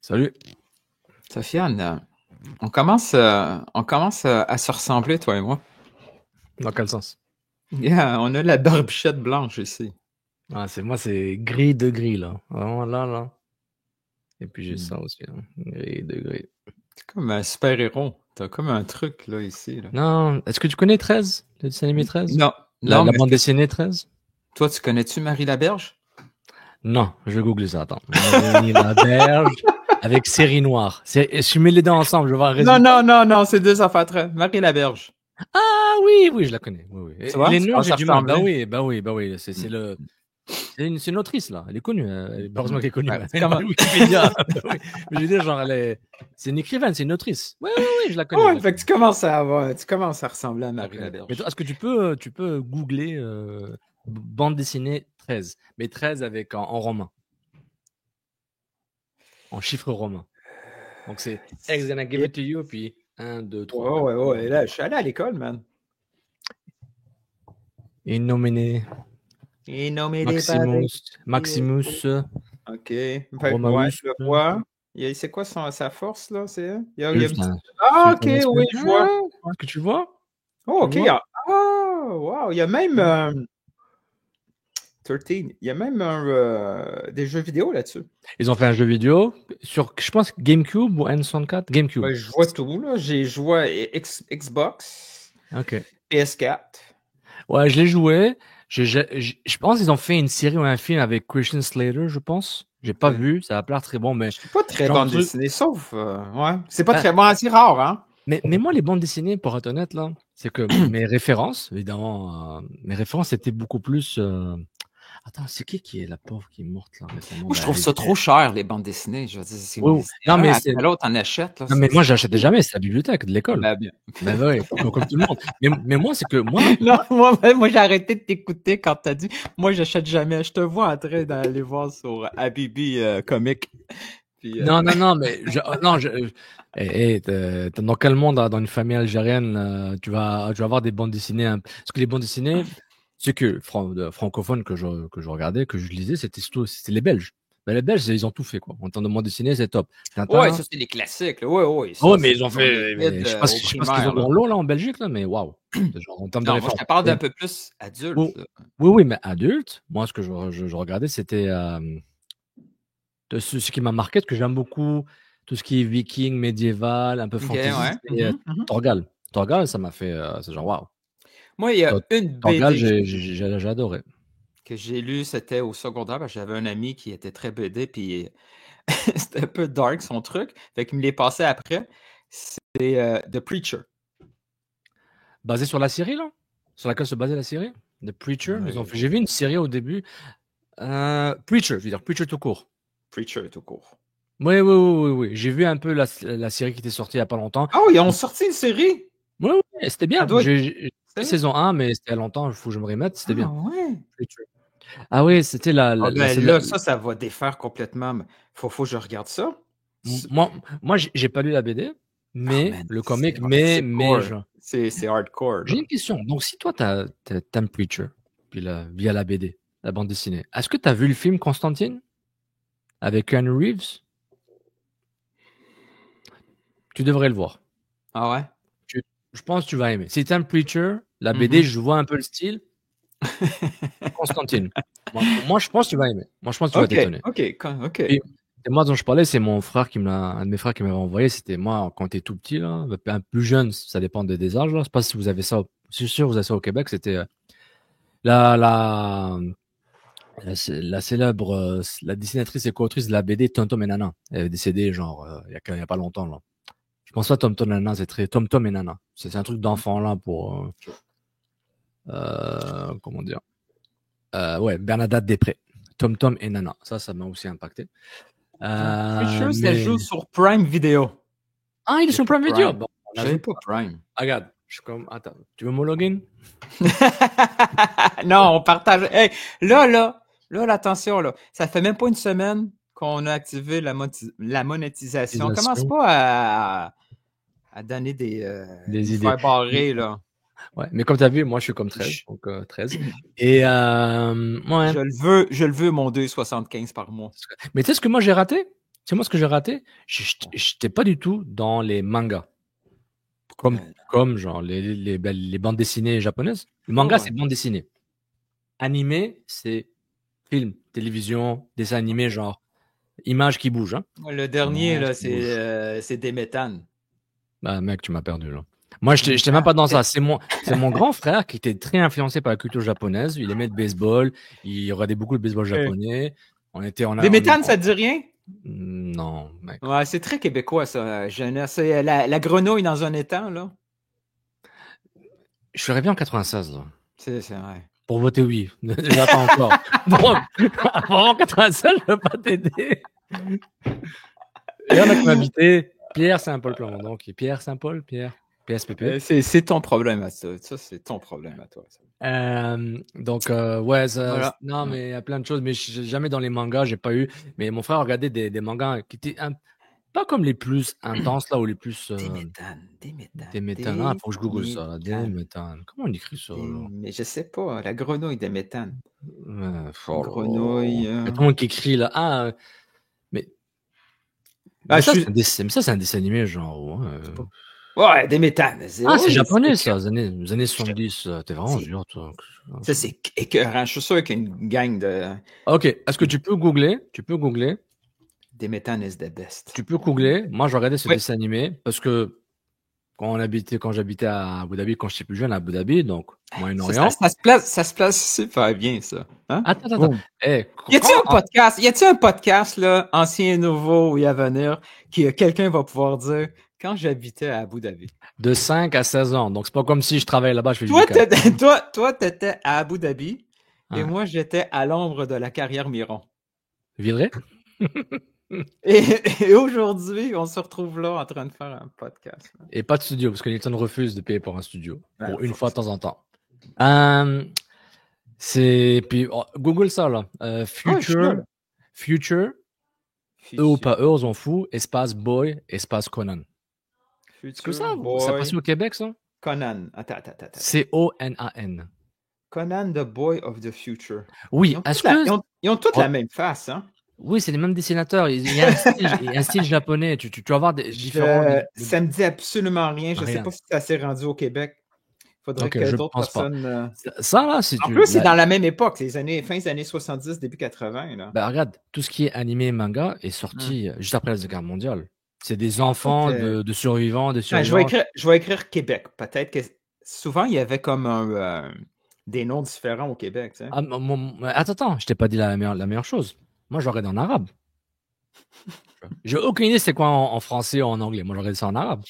Salut. Sofiane, on commence à se ressembler, toi et moi. Dans quel sens? Yeah, on a la barbichette blanche ici. Ah, c'est gris de gris, là. Vraiment, là. Et puis j'ai ça aussi, hein. Gris de gris. C'est comme un super-héros. T'as comme un truc, là, ici. Là. Non, est-ce que tu connais 13? Le dessin animé 13? Non, La mais bande dessinée 13? toi, tu connais-tu Marie Laberge? Non, je vais googler ça, attends. Marie Laberge avec série noire. Je mets les deux ensemble, je vais voir un résultat. Non, c'est deux affaires très. Marie Laberge. Ah oui, je la connais. Oui. Tu vois, les tu noms, penses j'ai à du mal. ressembler. Bah oui. C'est une autrice, là. Elle est connue. Heureusement qu'elle est connue. Ouais, Elle est dans Wikipédia. Oui. Mais je veux dire, genre, c'est une écrivaine, c'est une autrice. Oui, je la connais. Ouais, fait que tu commences à ressembler à Marie Laberge. Mais toi, est-ce que tu peux googler bande dessinée 13, mais 13 avec en romain, en chiffres romains. Donc c'est X gonna give it to you, puis 1, 2, 3. Ouais. Là, je suis allé à l'école, man. Innomine Maximus. OK. Fait que, Romaeus. je le vois. C'est quoi sa force, là? Juste Ah, OK, oui, je vois. Est-ce que tu le vois? Oh, OK. Tu vois? Wow. Il y a même 13. Il y a même des jeux vidéo là-dessus. Ils ont fait un jeu vidéo sur, je pense, GameCube ou N64. GameCube. Ben, je vois tout, là. J'ai joué à Xbox, OK. PS4. Ouais, je l'ai joué. Je pense qu'ils ont fait une série ou un film avec Christian Slater, je pense. J'ai pas vu, ça va pas l'air très bon, mais... Je suis pas très genre bande dessinée, sauf... ouais. C'est pas très bon, c'est rare, hein? Mais moi, les bandes dessinées, pour être honnête, là, c'est que mes références, évidemment, mes références étaient beaucoup plus... Attends, c'est qui est la pauvre qui est morte, là, récemment? Moi, je trouve ça trop cher, les bandes dessinées. Je veux dire, c'est Oui. Non, mais après l'autre, on achète. Là, non, mais moi, j'achetais jamais, c'est la bibliothèque de l'école. Ben, bien. Ben oui, comme tout le monde. Mais moi, c'est que moi... Non, moi j'ai arrêté de t'écouter quand t'as dit « Moi, j'achète jamais. » Je te vois en train d'aller voir sur Habibi Comic. Puis, Non, mais... t'es dans quel monde, dans une famille algérienne, tu vas avoir des bandes dessinées... Parce que les bandes dessinées, c'est que francophones que je regardais, que je lisais, c'était les Belges. Ben, les Belges, ils ont tout fait, quoi. En termes de bande dessinée, c'est top. Ouais, ça, c'est les classiques. Ouais. Ouais, mais ils ont fait... je sais pas ce qu'ils ont dans l'eau, là, en Belgique, là, mais waouh. En termes de Non, moi, je te parle d'un peu plus adulte. Oui, mais adulte, moi, ce que je regardais, c'était... ce qui m'a marqué, ce que j'aime beaucoup, tout ce qui est viking, médiéval, un peu fantasy, ouais. Torgal. Torgal, ça m'a fait... c'est genre, waouh. Moi, il y a une Torgal, BD j'ai adoré. Que j'ai lu, c'était au secondaire, parce que j'avais un ami qui était très BD, puis c'était un peu dark son truc, fait qu'il me l'est passé après. C'est The Preacher. Basé sur la série, là? Sur laquelle se basait la série? The Preacher? Ouais. J'ai vu une série au début. Preacher, je veux dire, Preacher tout court. Preacher tout court. Oui. J'ai vu un peu la série qui était sortie il n'y a pas longtemps. Ah, ils ont sorti une série? Oui, c'était bien. J'ai vu saison 1, mais c'était il y a longtemps, il faut que je me remette, c'était bien. Ouais. Ah oui, c'était là, ça va défaire complètement. Faut que je regarde ça. Moi, j'ai pas lu la BD, mais le comic, c'est hardcore. J'ai une question. Donc, si toi, t'aimes Preacher, puis via la BD, la bande dessinée, est-ce que t'as vu le film Constantine avec Keanu Reeves? Tu devrais le voir. Ah ouais? Je pense que tu vas aimer. Si t'aimes Preacher, la BD, je vois un peu le style. Constantine. Moi, je pense que tu vas aimer. Moi, je pense que tu vas t'étonner. OK. Et moi, dont je parlais, c'est mon frère un de mes frères qui m'avait envoyé. C'était moi, quand t'es tout petit, là, un plus jeune, ça dépend des âges, là. Je sais pas si vous avez ça. Je suis sûr que vous avez ça au Québec. C'était la célèbre, la dessinatrice et co-autrice de la BD Tom Tom et Nana. Elle est décédée, genre, il y a pas longtemps, là. Je pense pas Tom Tom et Nana, c'est très Tom Tom et Nana. C'est un truc d'enfant, là, pour, comment dire? Ouais, Bernadette Després. Tom Tom et Nana. Ça m'a aussi impacté. Preacher, ça joue sur Prime Video. Ah, il est sur Prime Video. Bon, j'avais pas Prime. Regarde, je suis comme, attends, tu veux mon login? Non, on partage. Hey, là, attention, là. Ça fait même pas une semaine qu'on a activé la monétisation. On commence pas à donner des idées. barrés, là. Ouais, mais comme tu as vu, moi, je suis comme 13, donc 13. Et ouais. Je le veux, mon 2,75 par mois. Mais tu sais ce que moi, j'ai raté? C'est moi ce que j'ai raté? J'étais pas du tout dans les mangas. Comme genre les bandes dessinées japonaises. Le manga, c'est bande dessinée. Animé, c'est film, télévision, dessin animé, genre images qui bougent. Hein. Le dernier, là, c'est des méthanes. Bah, mec, tu m'as perdu, là. Moi, je n'étais même pas dans ça. C'est mon grand frère qui était très influencé par la culture japonaise. Il aimait le baseball. Il regardait beaucoup le baseball japonais. Des méthanes, ça te dit rien? Non, mec. Ouais, c'est très québécois, ça, jeunesse. C'est la grenouille dans un étang, là. Je suis arrivé en 96, là. C'est vrai. Pour voter oui. Déjà pas encore. Bon, avant 96, je ne veux pas t'aider. Il y en a qui m'invitaient. Pierre Saint-Paul Plamondon. Pierre Saint-Paul, Pierre. PSPP. C'est ton problème à toi. Ça, c'est ton problème à toi. Donc, ouais, voilà. Non, mais il y a plein de choses. Mais jamais dans les mangas, j'ai pas eu. Mais mon frère regardait des mangas qui étaient pas comme les plus intenses, là, ou les plus. Des méthanes. Ah, faut que je google ça, là. Des méthanes. Comment on écrit ça, là? Mais je sais pas. La grenouille des méthanes. Grenouille. Il y a tout le monde qui écrit, là. Ah, mais. Ça, c'est un dessin animé, genre. Ouais, des méthanes. C'est japonais, ça, les années 70. T'es vraiment dur, toi. Ça, c'est écœurant. Je suis sûr qu'il y a une gang de. Ok, est-ce que tu peux googler? Des méthanes is the best. Tu peux googler. Moi, je regardais ce dessin animé parce que quand j'habitais à Abu Dhabi, quand j'étais plus jeune à Abu Dhabi, donc Moyen-Orient. Ça se place super bien, ça. Hein? Attends. Y a-t-il un podcast, là, ancien et nouveau ou à venir, que quelqu'un va pouvoir dire quand j'habitais à Abu Dhabi? De 5 à 16 ans. Donc, c'est pas comme si je travaillais là-bas, je fais Toi, t'étais à Abu Dhabi et moi, j'étais à l'ombre de la carrière Miron. Villeray? Et aujourd'hui, on se retrouve là en train de faire un podcast. Là. Et pas de studio, parce que Nilton refuse de payer pour un studio. Pour une fois de temps en temps. Puis, Google ça, là. Future. Eux ou pas eux, on s'en fout. Espace Boy, espace Conan. Est-ce que ça passe au Québec, ça? Conan. Attends. C-O-N-A-N. Conan, the Boy of the Future. Oui, ils ont toutes la même face, hein? Oui, c'est les mêmes dessinateurs. Il y a un style japonais. Tu vas avoir des différents. Ça me dit absolument rien. Je ne sais pas si ça s'est rendu au Québec. Il faudrait que d'autres personnes. Ça, là, c'est. En plus, c'est dans la même époque, fin des années 70, début 80. Là. Ben, regarde, tout ce qui est animé et manga est sorti juste après la Seconde Guerre mondiale. C'est des enfants de survivants, de survivants. Je vais écrire Québec. Peut-être que souvent, il y avait comme des noms différents au Québec. Tu sais. Attends, je t'ai pas dit la meilleure chose. Moi, j'aurais en arabe. J'ai aucune idée c'est quoi en français ou en anglais. Moi, j'aurais ça en arabe.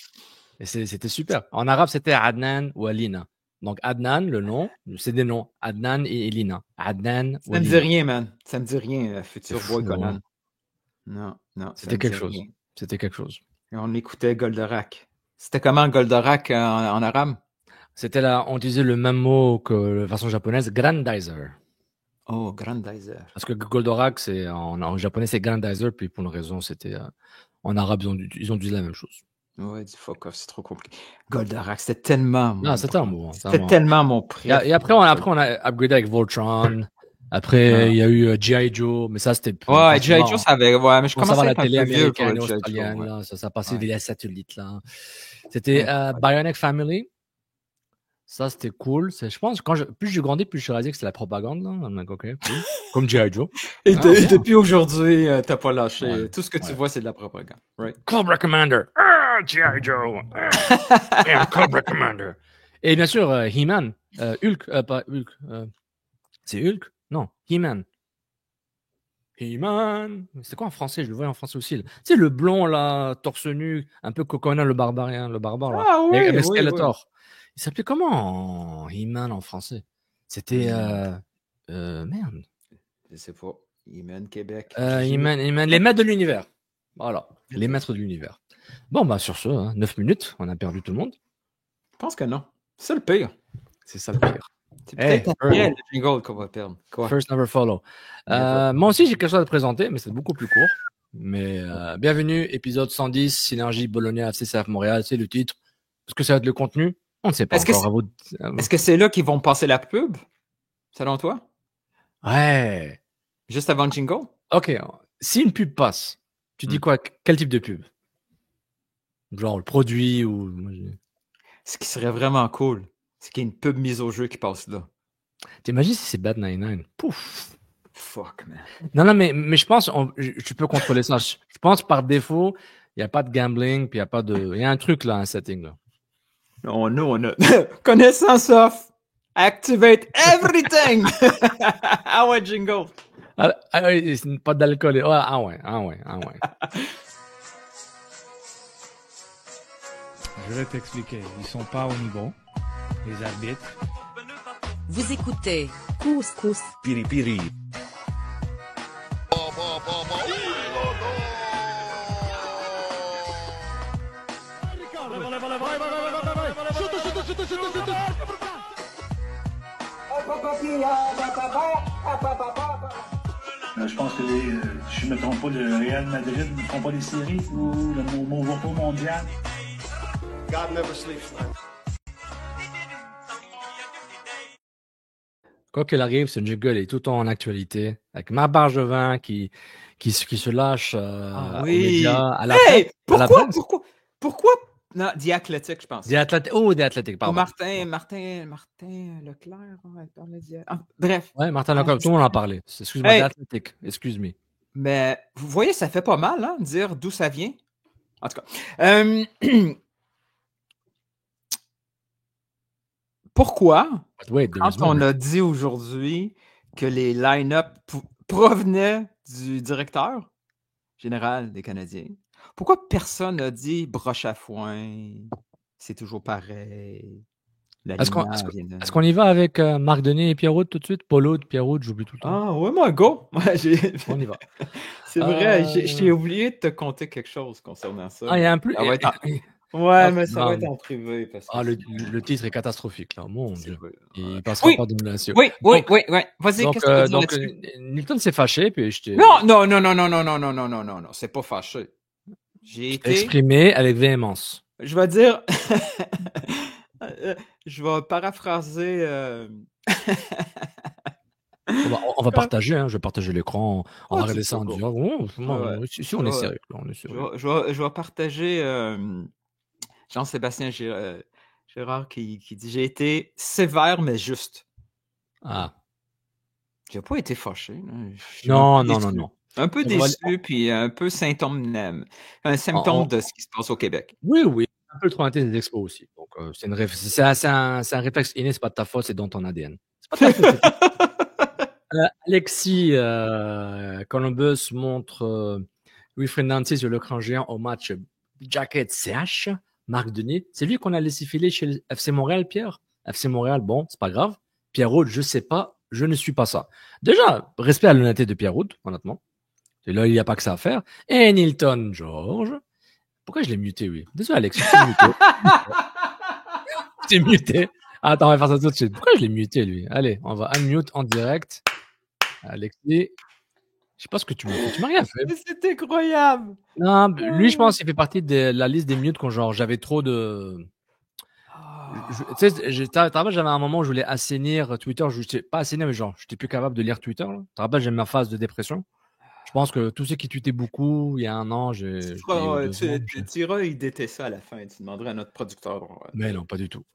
Et c'était super. En arabe, c'était Adnan ou Alina. Donc, Adnan, le nom, c'est des noms. Adnan et Elina. Adnan ou Alina. Ça me dit rien, man. Ça me dit rien, Futur Boy Conan. Non. C'était quelque chose. C'était quelque chose. Et on écoutait Goldorak. C'était comment Goldorak en arabe? C'était là, on utilisait le même mot que la version japonaise, Grandizer. Oh, Grandizer. Parce que Goldorak, en japonais, c'est Grandizer, puis pour une raison, c'était en arabe, ils ont dit la même chose. Ouais, du fuck off, c'est trop compliqué. Goldorak, c'était tellement mon. Non, c'était un mot. C'était tellement mon prix. Et après, on a upgradé avec Voltron. Après, il y a eu G.I. Joe, mais ça, c'était. Ouais, G.I. Joe, ça avait. Ouais, mais je commençais à la être télé un peu vieux américaine, australienne, là, ça passait via satellite, là. C'était Bionic Family. Ça, c'était cool. Je pense que plus je grandis, plus je réalisais que c'était la propagande. Là. Donc, okay, cool. Comme G.I. Joe. Et depuis aujourd'hui, t'as pas lâché. Ouais. Tout ce que tu vois, c'est de la propagande. Right? Cobra Commander. G.I. Joe. Cobra Commander. Et bien sûr, He-Man. Hulk. Pas Hulk. C'est Hulk? Non. He-Man. He-Man. C'était quoi en français? Je le voyais en français aussi. Tu sais, le blond, là, torse nu, un peu Conan le barbare, là. Ah oui, avec Skeletor. Il s'appelait comment He-Man en français? C'était merde. Je sais pas. He-Man Québec. He-Man, les maîtres de l'univers. Voilà, les maîtres de l'univers. Bon, bah sur ce, 9 minutes, on a perdu tout le monde. Je pense que non. C'est le pire. C'est ça le pire. C'est peut-être le jingle qu'on va perdre. Quoi? First never follow. Moi aussi, j'ai quelque chose à te présenter, mais c'est beaucoup plus court. Mais bienvenue, épisode 110, Synergie Bologna FCCF Montréal, c'est le titre. Est-ce que ça va être le contenu? On ne sait pas Est-ce que encore. est-ce que c'est là qu'ils vont passer la pub, selon toi? Ouais. Juste avant le jingle? Ok. Si une pub passe, tu dis quoi? Quel type de pub? Genre le produit ou. Ce qui serait vraiment cool, c'est qu'il y ait une pub mise au jeu qui passe là. T'imagines si c'est Bad 99? Pouf! Fuck, man. Non, mais je pense, tu peux contrôler ça. Je pense par défaut, il n'y a pas de gambling, puis il y a pas de. Il y a un truc là, un setting là. Non, nous, on a connaissance of activate everything. Ah ouais, jingle. Oui, pas d'alcool. Ah ouais. Je vais t'expliquer. Ils sont pas au niveau, les arbitres. Vous écoutez Couscous. Piripiri. Je pense que si je ne me trompe pas, le Real Madrid ne font pas les séries ou le Movo mondial. God never sleeps, man. Quoi qu'il arrive, ce jingle est tout le temps en actualité, avec Marc Bargevin qui se lâche aux médias, à la Hey! presse. Pourquoi? Non, The Athletic, je pense. Des Athlétiques, pardon. Martin Leclerc, on va parler bref. Ouais, Martin Leclerc, tout le monde en parlait. Excuse-moi, Hey! des Athlétiques, excuse-moi. Mais vous voyez, ça fait pas mal, hein, dire d'où ça vient. En tout cas. Pourquoi, quand on a dit aujourd'hui que les line-up provenaient du directeur général des Canadiens, pourquoi personne n'a dit broche à foin, c'est toujours pareil? Est-ce qu'on y va avec Marc Denis et Pierrot tout de suite? Polo de Pierrot, j'oublie tout le temps. Ah ouais, moi, go! On y va. C'est vrai, j'ai oublié de te conter quelque chose concernant ça. Ah, il y a un plus. Ouais, mais ça va être en privé. Parce que le titre est catastrophique, là. Mon Dieu. Il passera Oui. pas d'émulation. Oui. Vas-y, qu'est-ce que tu veux dire là-dessus? Nilton s'est fâché, puis je t'ai Non, c'est pas fâché. J'ai été exprimé avec véhémence. Je vais dire. Je vais paraphraser. On va partager, hein. Je vais partager l'écran. On va regarder ça en direct. Si on est sérieux. Là, on est sérieux. Je vais partager Jean-Sébastien Gérard qui dit: j'ai été sévère mais juste. Ah. J'ai pas été fâché. Non. Un peu déçu, puis un peu symptôme de ce qui se passe au Québec. Oui. Un peu le traumatisme des expos aussi. Donc, c'est un réflexe inné, c'est pas de ta faute, c'est dans ton ADN. C'est pas de ta faute. Alexis Columbus montre Wilfried Nancy sur l'écran géant au match Jacket CH. Marc Denis. C'est lui qu'on a laissé filer chez le FC Montréal, Pierre. FC Montréal, bon, c'est pas grave. Pierrot, je sais pas, je ne suis pas ça. Déjà, respect à l'honnêteté de Pierrot, honnêtement. Et là, il n'y a pas que ça à faire. Et Nilton George. Pourquoi je l'ai muté, lui? Désolé, Alex, je t'ai muté. Je t'ai muté. Attends, on va faire ça tout de suite. Pourquoi je l'ai muté, lui? Allez, on va unmute en direct. Alexis. Je sais pas ce que tu m'as fait. Tu m'as rien fait. C'est incroyable! Non, lui, je pense qu'il fait partie de la liste des mutes quand genre j'avais trop de. Tu sais, j'avais un moment où je voulais assainir Twitter. Pas assainir, mais genre, j'étais plus capable de lire Twitter. Tu te rappelles, j'ai ma phase de dépression. Je pense que tous ceux qui tweetaient beaucoup il y a un an, Tira, il déteste ça à la fin. Tu demanderais à notre producteur. Mais non, pas du tout.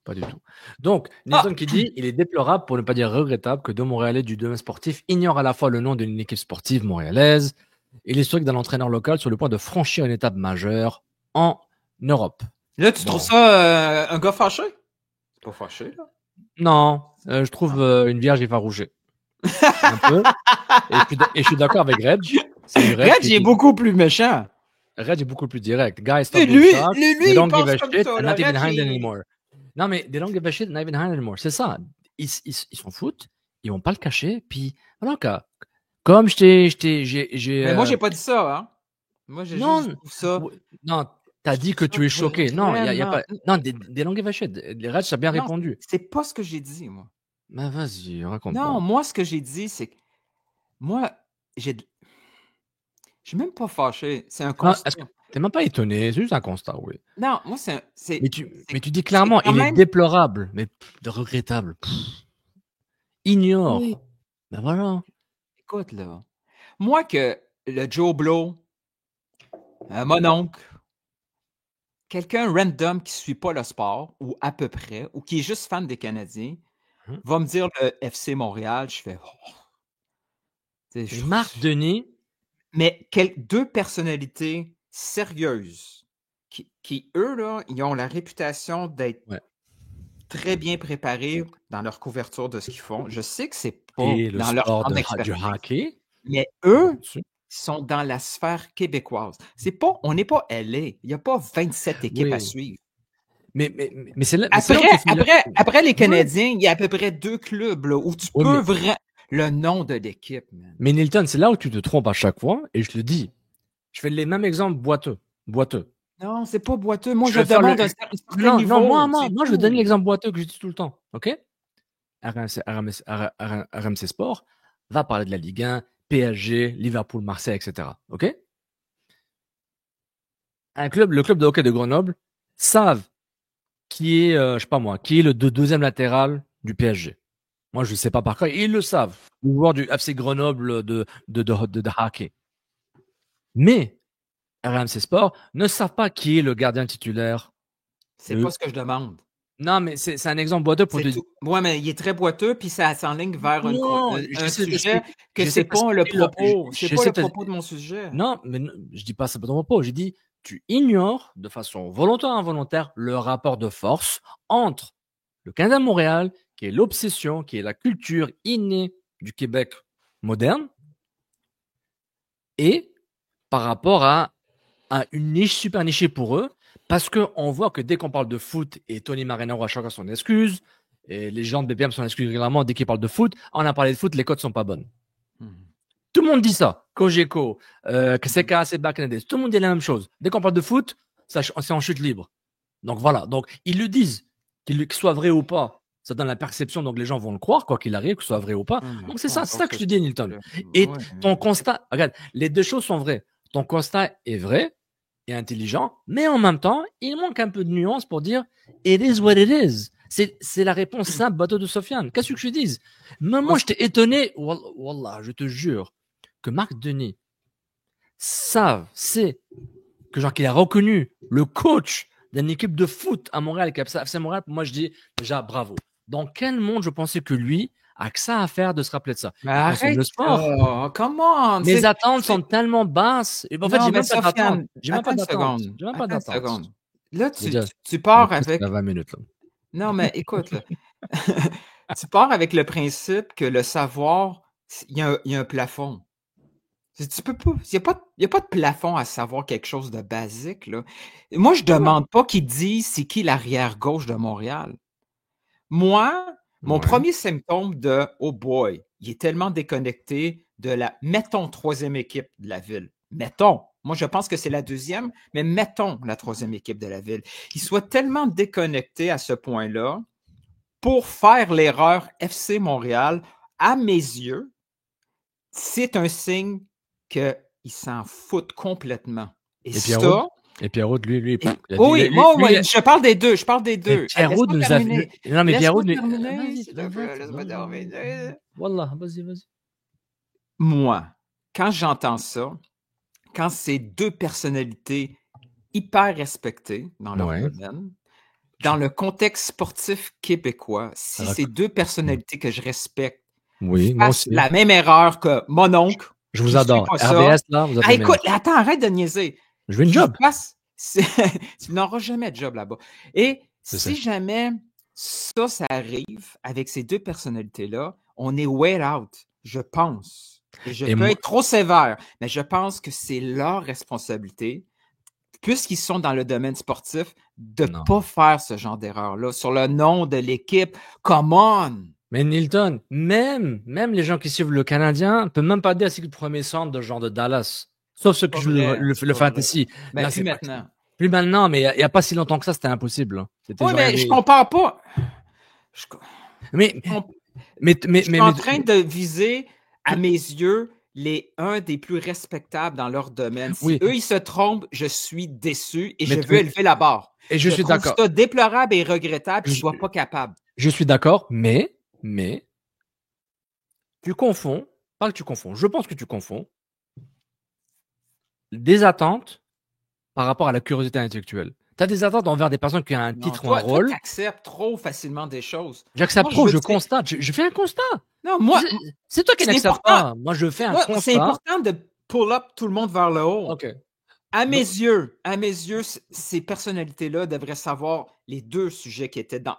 Donc, Nilton qui dit: il est déplorable, pour ne pas dire regrettable, que deux Montréalais du domaine sportif ignorent à la fois le nom d'une équipe sportive montréalaise et l'historique d'un entraîneur local sur le point de franchir une étape majeure en Europe. Là, tu trouves ça un gars fâché? C'est pas fâché, là? Non, je trouve une vierge effarouchée. Un peu. Et je suis d'accord avec Reg. Reg est beaucoup plus méchant. Reg est beaucoup plus direct. Guys, stop lui, doing shots. il They don't pense give a comme shit ça, and là. not even Reg, hand anymore. Non, mais they don't give a shit and not even hand anymore. C'est ça. Ils s'en foutent. Ils vont pas le cacher. Puis, voilà, comme j'ai. Mais moi, j'ai pas dit ça, hein. Moi, j'ai juste dit ça. Non, t'as dit que tu es choqué. Non, il y a pas. Non, they don't give a shit. Reg, ça a bien répondu. C'est pas ce que j'ai dit, moi. Ben, vas-y, raconte-moi. Non, moi, ce que j'ai dit, c'est que moi, je suis même pas fâché. C'est un constat. T'es même pas étonné, c'est juste un constat, oui. Non, moi, Mais tu dis clairement, il est déplorable, mais regrettable. Ignore. Oui. Ben voilà. Écoute, là, moi que le Joe Blow, mon oncle, quelqu'un random qui ne suit pas le sport, ou à peu près, ou qui est juste fan des Canadiens, va me dire le FC Montréal, je fais... Et Marc Denis... Mais deux personnalités sérieuses qui, eux, là, ils ont la réputation d'être très bien préparés dans leur couverture de ce qu'ils font. Je sais que c'est pas dans leur sport du hockey, mais eux sont dans la sphère québécoise. On n'est pas LA. Il n'y a pas 27 équipes à suivre. Mais c'est là. Après les Canadiens, il y a à peu près 2 clubs là, où tu peux vraiment le nom de l'équipe. Man. Mais Nilton, c'est là où tu te trompes à chaque fois, et je te le dis. Je fais les mêmes exemples boiteux. Non, c'est pas boiteux. Moi, je demande un certain niveau. Non, moi, je vais donner l'exemple boiteux que je dis tout le temps. OK? RMC Sport va parler de la Ligue 1, PSG, Liverpool, Marseille, etc. OK? Le club de hockey de Grenoble savent qui est, je sais pas moi, qui est le deuxième latéral du PSG. Moi, je ne sais pas par quoi. Ils le savent. Les joueurs du FC Grenoble de hockey. Mais RMC Sport ne savent pas qui est le gardien titulaire. C'est pas ce que je demande. Non, mais c'est un exemple boiteux pour te dire. Oui, mais il est très boiteux, puis ça s'enligne vers un sujet que c'est pas le propos. C'est pas le propos de mon sujet. Non, mais je dis pas ça pour ton propos. J'ai dit, tu ignores de façon volontaire ou involontaire le rapport de force entre le Canada de Montréal, qui est l'obsession, qui est la culture innée du Québec moderne, et par rapport à une niche super nichée pour eux, parce qu'on voit que dès qu'on parle de foot, et Tony Marinaro a chacun son excuse, et les gens de BPM s'en excusent régulièrement dès qu'ils parlent de foot, on a parlé de foot, les cotes sont pas bonnes. Tout le monde dit ça. Cogeco, que c'est Canadiens, tout le monde dit la même chose. Dès qu'on parle de foot, c'est en chute libre. Donc voilà. Donc ils le disent, qu'il soit vrai ou pas. Ça donne la perception, donc les gens vont le croire, quoi qu'il arrive, que ce soit vrai ou pas. Donc c'est ça que je te dis, Nilton. Et ton constat, regarde, les deux choses sont vraies. Ton constat est vrai et intelligent, mais en même temps, il manque un peu de nuance pour dire « It is what it is ». C'est la réponse simple, bateau de Sofiane. Qu'est-ce que je dis? Même moi, j'étais étonné. Wallah, je te jure que Marc Denis sait que genre qu'il a reconnu le coach d'une équipe de foot à Montréal, qui a FC Montréal. Moi, je dis déjà bravo. Dans quel monde je pensais que lui a que ça à faire de se rappeler de ça? Mais arrête, le sport. comment? Mes attentes sont tellement basses. Et en fait, j'ai même pas d'attente. J'ai même pas d'attente. Là, tu pars avec... 20 minutes, là. Non, mais écoute, là. Tu pars avec le principe que le savoir, il y a un plafond. Tu peux pas. Il n'y a pas de plafond à savoir quelque chose de basique, là. Moi, je demande pas qu'il dise c'est qui l'arrière-gauche de Montréal. Moi, mon premier symptôme de « Oh boy, il est tellement déconnecté de la, mettons, troisième équipe de la ville. » Mettons. Moi, je pense que c'est la deuxième, mais mettons la troisième équipe de la ville. Il soit tellement déconnecté à ce point-là pour faire l'erreur FC Montréal, à mes yeux, c'est un signe qu'il s'en fout complètement. Et ça... Et Pierrot, lui, oui, je parle des deux. Pierrot nous a vu. Non, mais Pierrot nous. Laisse-moi terminer. Wallah, vas-y. Moi, quand j'entends ça, quand c'est deux personnalités hyper respectées dans leur domaine, dans le contexte sportif québécois, si c'est deux personnalités que je respecte fassent la même erreur que mon oncle. Je vous adore. RDS, là, vous avez écoute, attends, arrête de niaiser. Je veux une job. Tu n'auras jamais de job là-bas. Et si jamais ça arrive avec ces deux personnalités-là, on est way out, je pense. Et je peux être trop sévère, mais je pense que c'est leur responsabilité, puisqu'ils sont dans le domaine sportif, de ne pas faire ce genre d'erreur-là sur le nom de l'équipe. Come on! Mais Nilton, même les gens qui suivent le Canadien ne peuvent même pas dire c'est le premier centre de genre de Dallas. Sauf ceux qui jouent le fantasy. Ben, plus maintenant. Plus maintenant, mais il n'y a pas si longtemps que ça, c'était impossible. Hein. Oui, mais je compare pas. Mais je suis en train de viser, à mes yeux, un des plus respectables dans leur domaine. Si Oui. eux, ils se trompent, je suis déçu et Mais je veux élever la barre. Et je suis trouve d'accord. ça déplorable et regrettable qu'ils Je- ne soient pas capables. Je suis d'accord, mais tu confonds, pas que tu confonds, je pense que tu confonds des attentes par rapport à la curiosité intellectuelle. Tu as des attentes envers des personnes qui ont un Non, titre ou un toi, rôle. tu acceptes trop facilement des choses. J'accepte Moi, trop, veux je dire- constate, je fais un constat. Non, moi, C'est toi qui c'est n'acceptes important. pas. Moi, je fais un moi, c'est constat. important de pull up tout le monde vers le haut. Ok. À mes yeux, ces personnalités-là devraient savoir les deux sujets qui étaient en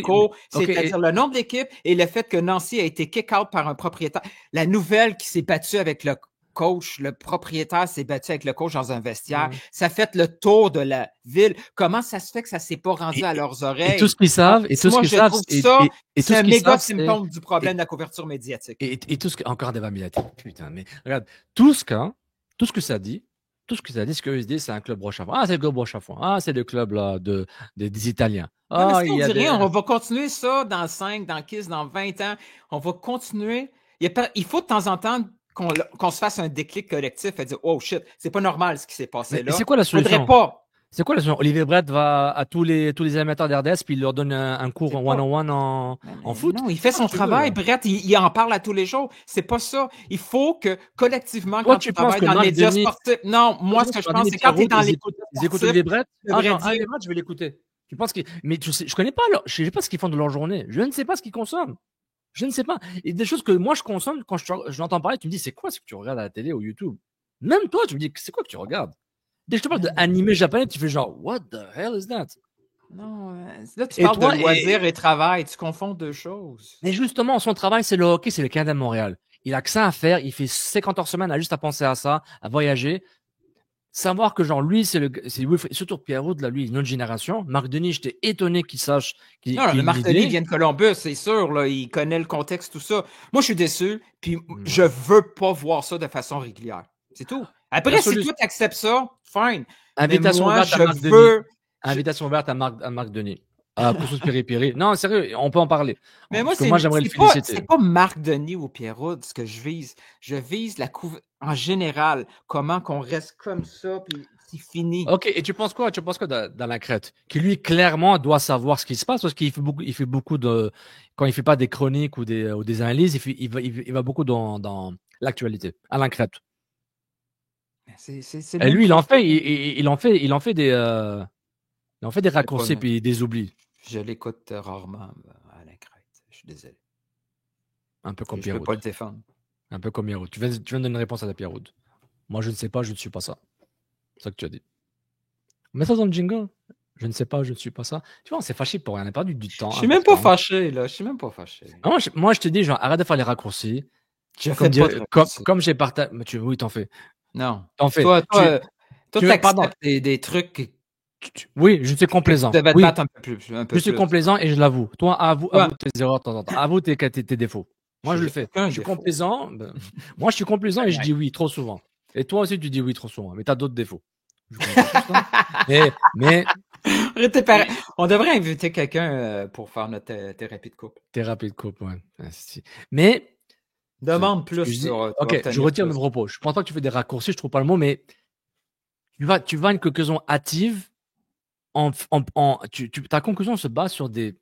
cours, c'est-à-dire le nombre d'équipes et le fait que Nancy a été kick-out par un propriétaire. La nouvelle qui s'est battue avec le coach, le propriétaire s'est battu avec le coach dans un vestiaire. Ça fait le tour de la ville. Comment ça se fait que ça ne s'est pas rendu à leurs oreilles? Et tout ce qu'ils savent, c'est un méga symptôme du problème de la couverture médiatique. Et tout ce que, encore un débat médiatique. Putain, mais regarde, tout ce que ça dit, ce qu'eux disent, c'est un club broche à foin. Ah, c'est le club broche à foin. Ah, c'est le club là, des Italiens. Non, mais si on dit rien, on va continuer ça dans 5, dans 15, dans 20 ans. On va continuer. Il faut de temps en temps qu'on se fasse un déclic collectif et dire « Oh shit, c'est pas normal ce qui s'est passé là. » Mais c'est quoi la solution? Faudrait pas. C'est quoi la solution? Olivier Brett va à tous les animateurs d'RDS puis il leur donne un cours en one-on-one en foot? Non, il fait son travail. Brett, il en parle à tous les jours. C'est pas ça. Il faut que collectivement, Toi, quand tu travailles dans les médias sportifs... Non, moi, ce que je pense, c'est quand tu es dans les ils écoutent Olivier Brett. Olivier Brett, je vais l'écouter. Tu penses mais je connais pas je sais pas ce qu'ils font de leur journée. Je ne sais pas ce qu'ils consomment. Je ne sais pas. Et des choses que moi je consomme, quand je l'entends parler, tu me dis c'est quoi ce que tu regardes à la télé ou YouTube? Même toi, tu me dis c'est quoi que tu regardes? Dès que je te parle d'animé japonais, tu fais genre what the hell is that? Non, là tu parles de loisirs et travail, tu confonds deux choses. Mais justement, son travail, c'est le hockey, c'est le Canadien de Montréal. Il a que ça à faire, il fait 50 heures semaine, juste à penser à ça, à voyager. Savoir que genre lui, c'est surtout Pierrot, là, lui, une autre génération. Marc Denis, j'étais étonné qu'il sache non, Marc Denis vient de Columbus, c'est sûr, là, il connaît le contexte, tout ça. Moi, je suis déçu, puis je veux pas voir ça de façon régulière. C'est tout. Après, si toi, tu acceptes ça, fine. Invitation ouverte à Marc Denis. Invitation ouverte à Marc Denis. À Cousous Piri. Non, sérieux, on peut en parler. Mais moi, j'aimerais le féliciter. C'est pas Marc Denis ou Pierrot ce que je vise. Je vise en général, comment qu'on reste comme ça, puis c'est fini. OK, et tu penses quoi dans la crête? Qui lui, clairement, doit savoir ce qui se passe parce qu'il fait beaucoup de... Quand il fait pas des chroniques ou des analyses, il va beaucoup dans l'actualité, à la crête. Et lui, il en fait des raccourcis puis des oublis. Je l'écoute rarement à la crête. Je suis désolé. Un peu comme Pierrot. Je peux pas le défendre. Un peu comme Pierrot. Tu viens de donner une réponse à Pierrot. Moi, je ne sais pas, je ne suis pas ça. C'est ça que tu as dit. Mets ça dans le jingle. Je ne sais pas, je ne suis pas ça. Tu vois, on s'est fâché pour rien. On a perdu du temps. Je suis même pas fâché, là. Je suis même pas fâché. Non, moi, je te dis, genre, arrête de faire les raccourcis. Comme j'ai partagé. Oui, t'en fais. Non. T'en fais. Toi, tu acceptes des trucs. Oui, je suis complaisant. Tu devais te battre un peu plus. Je suis complaisant et je l'avoue. Toi, avoue tes erreurs de temps en temps. Avoue tes défauts. Moi, je le fais. Je suis complaisant. Moi, je suis complaisant et je dis oui trop souvent. Et toi aussi, tu dis oui trop souvent. Mais tu as d'autres défauts. mais on devrait inviter quelqu'un pour faire notre thérapie de couple. Thérapie de couple, ouais. Mais demande plus. Ok, je retire mes propos. Je pense pas que tu fais des raccourcis, je trouve pas le mot, mais tu vas à une conclusion hâtive. Ta conclusion se base sur des.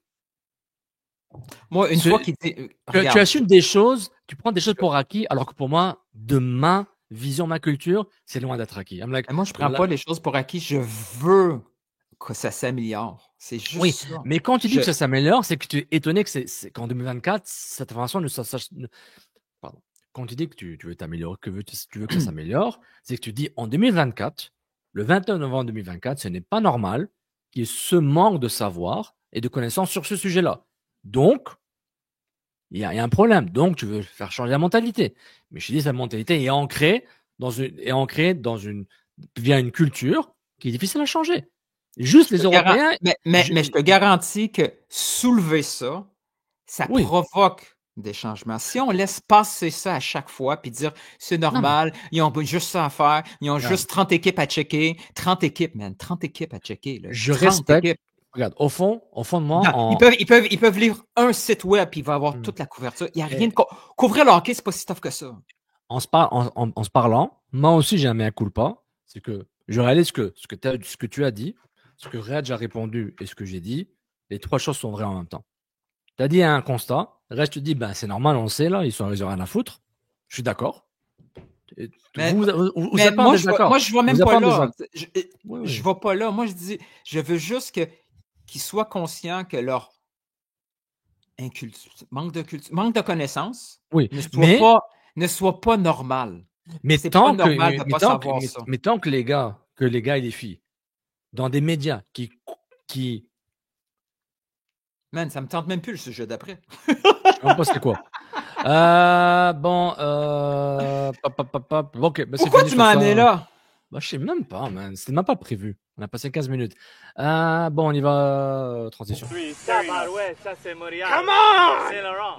Moi, une fois qu'il était. Tu assumes des choses, tu prends des choses pour acquis, alors que pour moi, de ma vision, ma culture, c'est loin d'être acquis. Moi, je prends pas les choses pour acquis, je veux que ça s'améliore. C'est juste ça. Mais quand tu dis que ça s'améliore, c'est que tu es étonné qu'en 2024, cette information Pardon. Quand tu dis que tu veux t'améliorer, tu veux que ça s'améliore, c'est que tu dis en 2024, le 29 novembre 2024, ce n'est pas normal qu'il y ait ce manque de savoir et de connaissances sur ce sujet-là. Donc, il y a un problème. Donc, tu veux faire changer la mentalité. Mais je te dis, cette mentalité est ancrée via une culture qui est difficile à changer. Juste les Européens. Mais je te garantis que soulever ça provoque des changements. Si on laisse passer ça à chaque fois puis dire c'est normal, ils ont juste ça à faire, ils ont juste 30 équipes à checker. 30 équipes à checker. Là. Je respecte. Équipes. Regarde, au fond de moi. Ils peuvent lire un site web puis il va avoir toute la couverture. Il n'y a rien de. Couvrir le hockey, c'est pas si tough que ça. en se parlant, moi aussi j'ai un mea culpa. C'est que je réalise ce que tu as dit, ce que Reg a répondu et ce que j'ai dit, les trois choses sont vraies en même temps. Tu as dit un constat, Reg te dit ben, c'est normal, on le sait là, ils ont rien à foutre. Je suis d'accord. Mais, vous mais êtes pas en moi, désaccord. je vois même Vous êtes pas en là. désaccord. Je vais pas là. Moi, je dis, je veux juste qu'ils soient conscients que leur manque de connaissances ne soit pas normal. Mais C'est tant pas normal de pas savoir ça. mais tant que les gars et les filles, dans des médias qui Man, ça me tente même plus le sujet d'après. je sais même pas c'est quoi. Ok, bah, Pourquoi tu m'as amené là? Bah, je sais même pas, man. C'était même pas prévu. On a passé 15 minutes. Bon, on y va. Transition. Ça, ouais, ça c'est Montréal. Come on! C'est Laurent.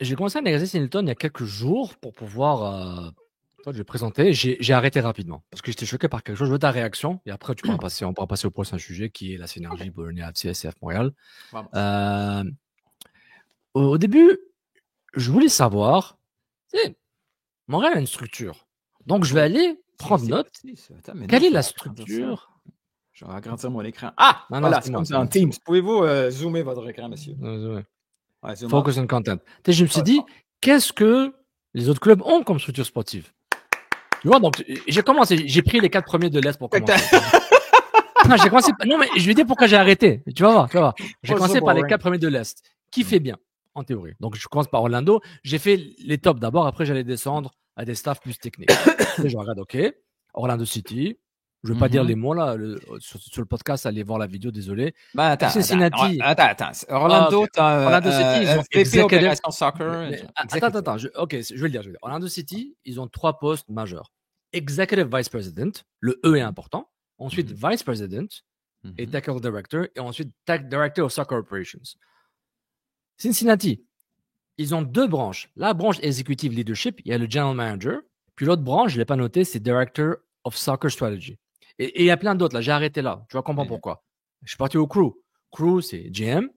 J'ai commencé à magasiner Hilton il y a quelques jours pour pouvoir. Je vais présenter. J'ai arrêté rapidement parce que j'étais choqué par quelque chose. Je veux ta réaction et après on pourra passer au prochain sujet qui est la synergie Bologna-CSF Montréal. Au début, je voulais savoir. Montréal a une structure, donc je vais aller prendre note. Quelle est la structure? Je vais agrandir mon écran. Ah! Non, voilà, c'est comme ça en Teams. Pouvez-vous zoomer votre écran, monsieur? Ouais, Focus on content. Je me suis dit, qu'est-ce que les autres clubs ont comme structure sportive? Tu vois, donc j'ai pris les 4 premiers de l'Est pour commencer. Non, j'ai commencé. Non, mais je vais dire pourquoi j'ai arrêté. Tu vas voir. J'ai commencé par les 4 premiers de l'Est, qui fait bien, en théorie. Donc, je commence par Orlando. J'ai fait les tops d'abord, après, j'allais descendre à des staffs plus techniques. Et je regarde, OK, Orlando City. Je ne vais pas dire les mots là sur le podcast, allez voir la vidéo, désolé. Attends. Cincinnati. Orlando, Orlando City, ils ont VP Opération Soccer. Attends, je vais le dire. Orlando City, ils ont 3 postes majeurs. Executive Vice President, le E est important. Ensuite, Vice President et Technical Director. Et ensuite, Tech Director of Soccer Operations. Cincinnati, ils ont 2 branches. La branche Executive Leadership, il y a le General Manager. Puis l'autre branche, je ne l'ai pas noté, c'est Director of Soccer Strategy. Et il y a plein d'autres là, j'ai arrêté là. Tu vas comprendre pourquoi. Je suis parti au Crew. Crew, c'est GM,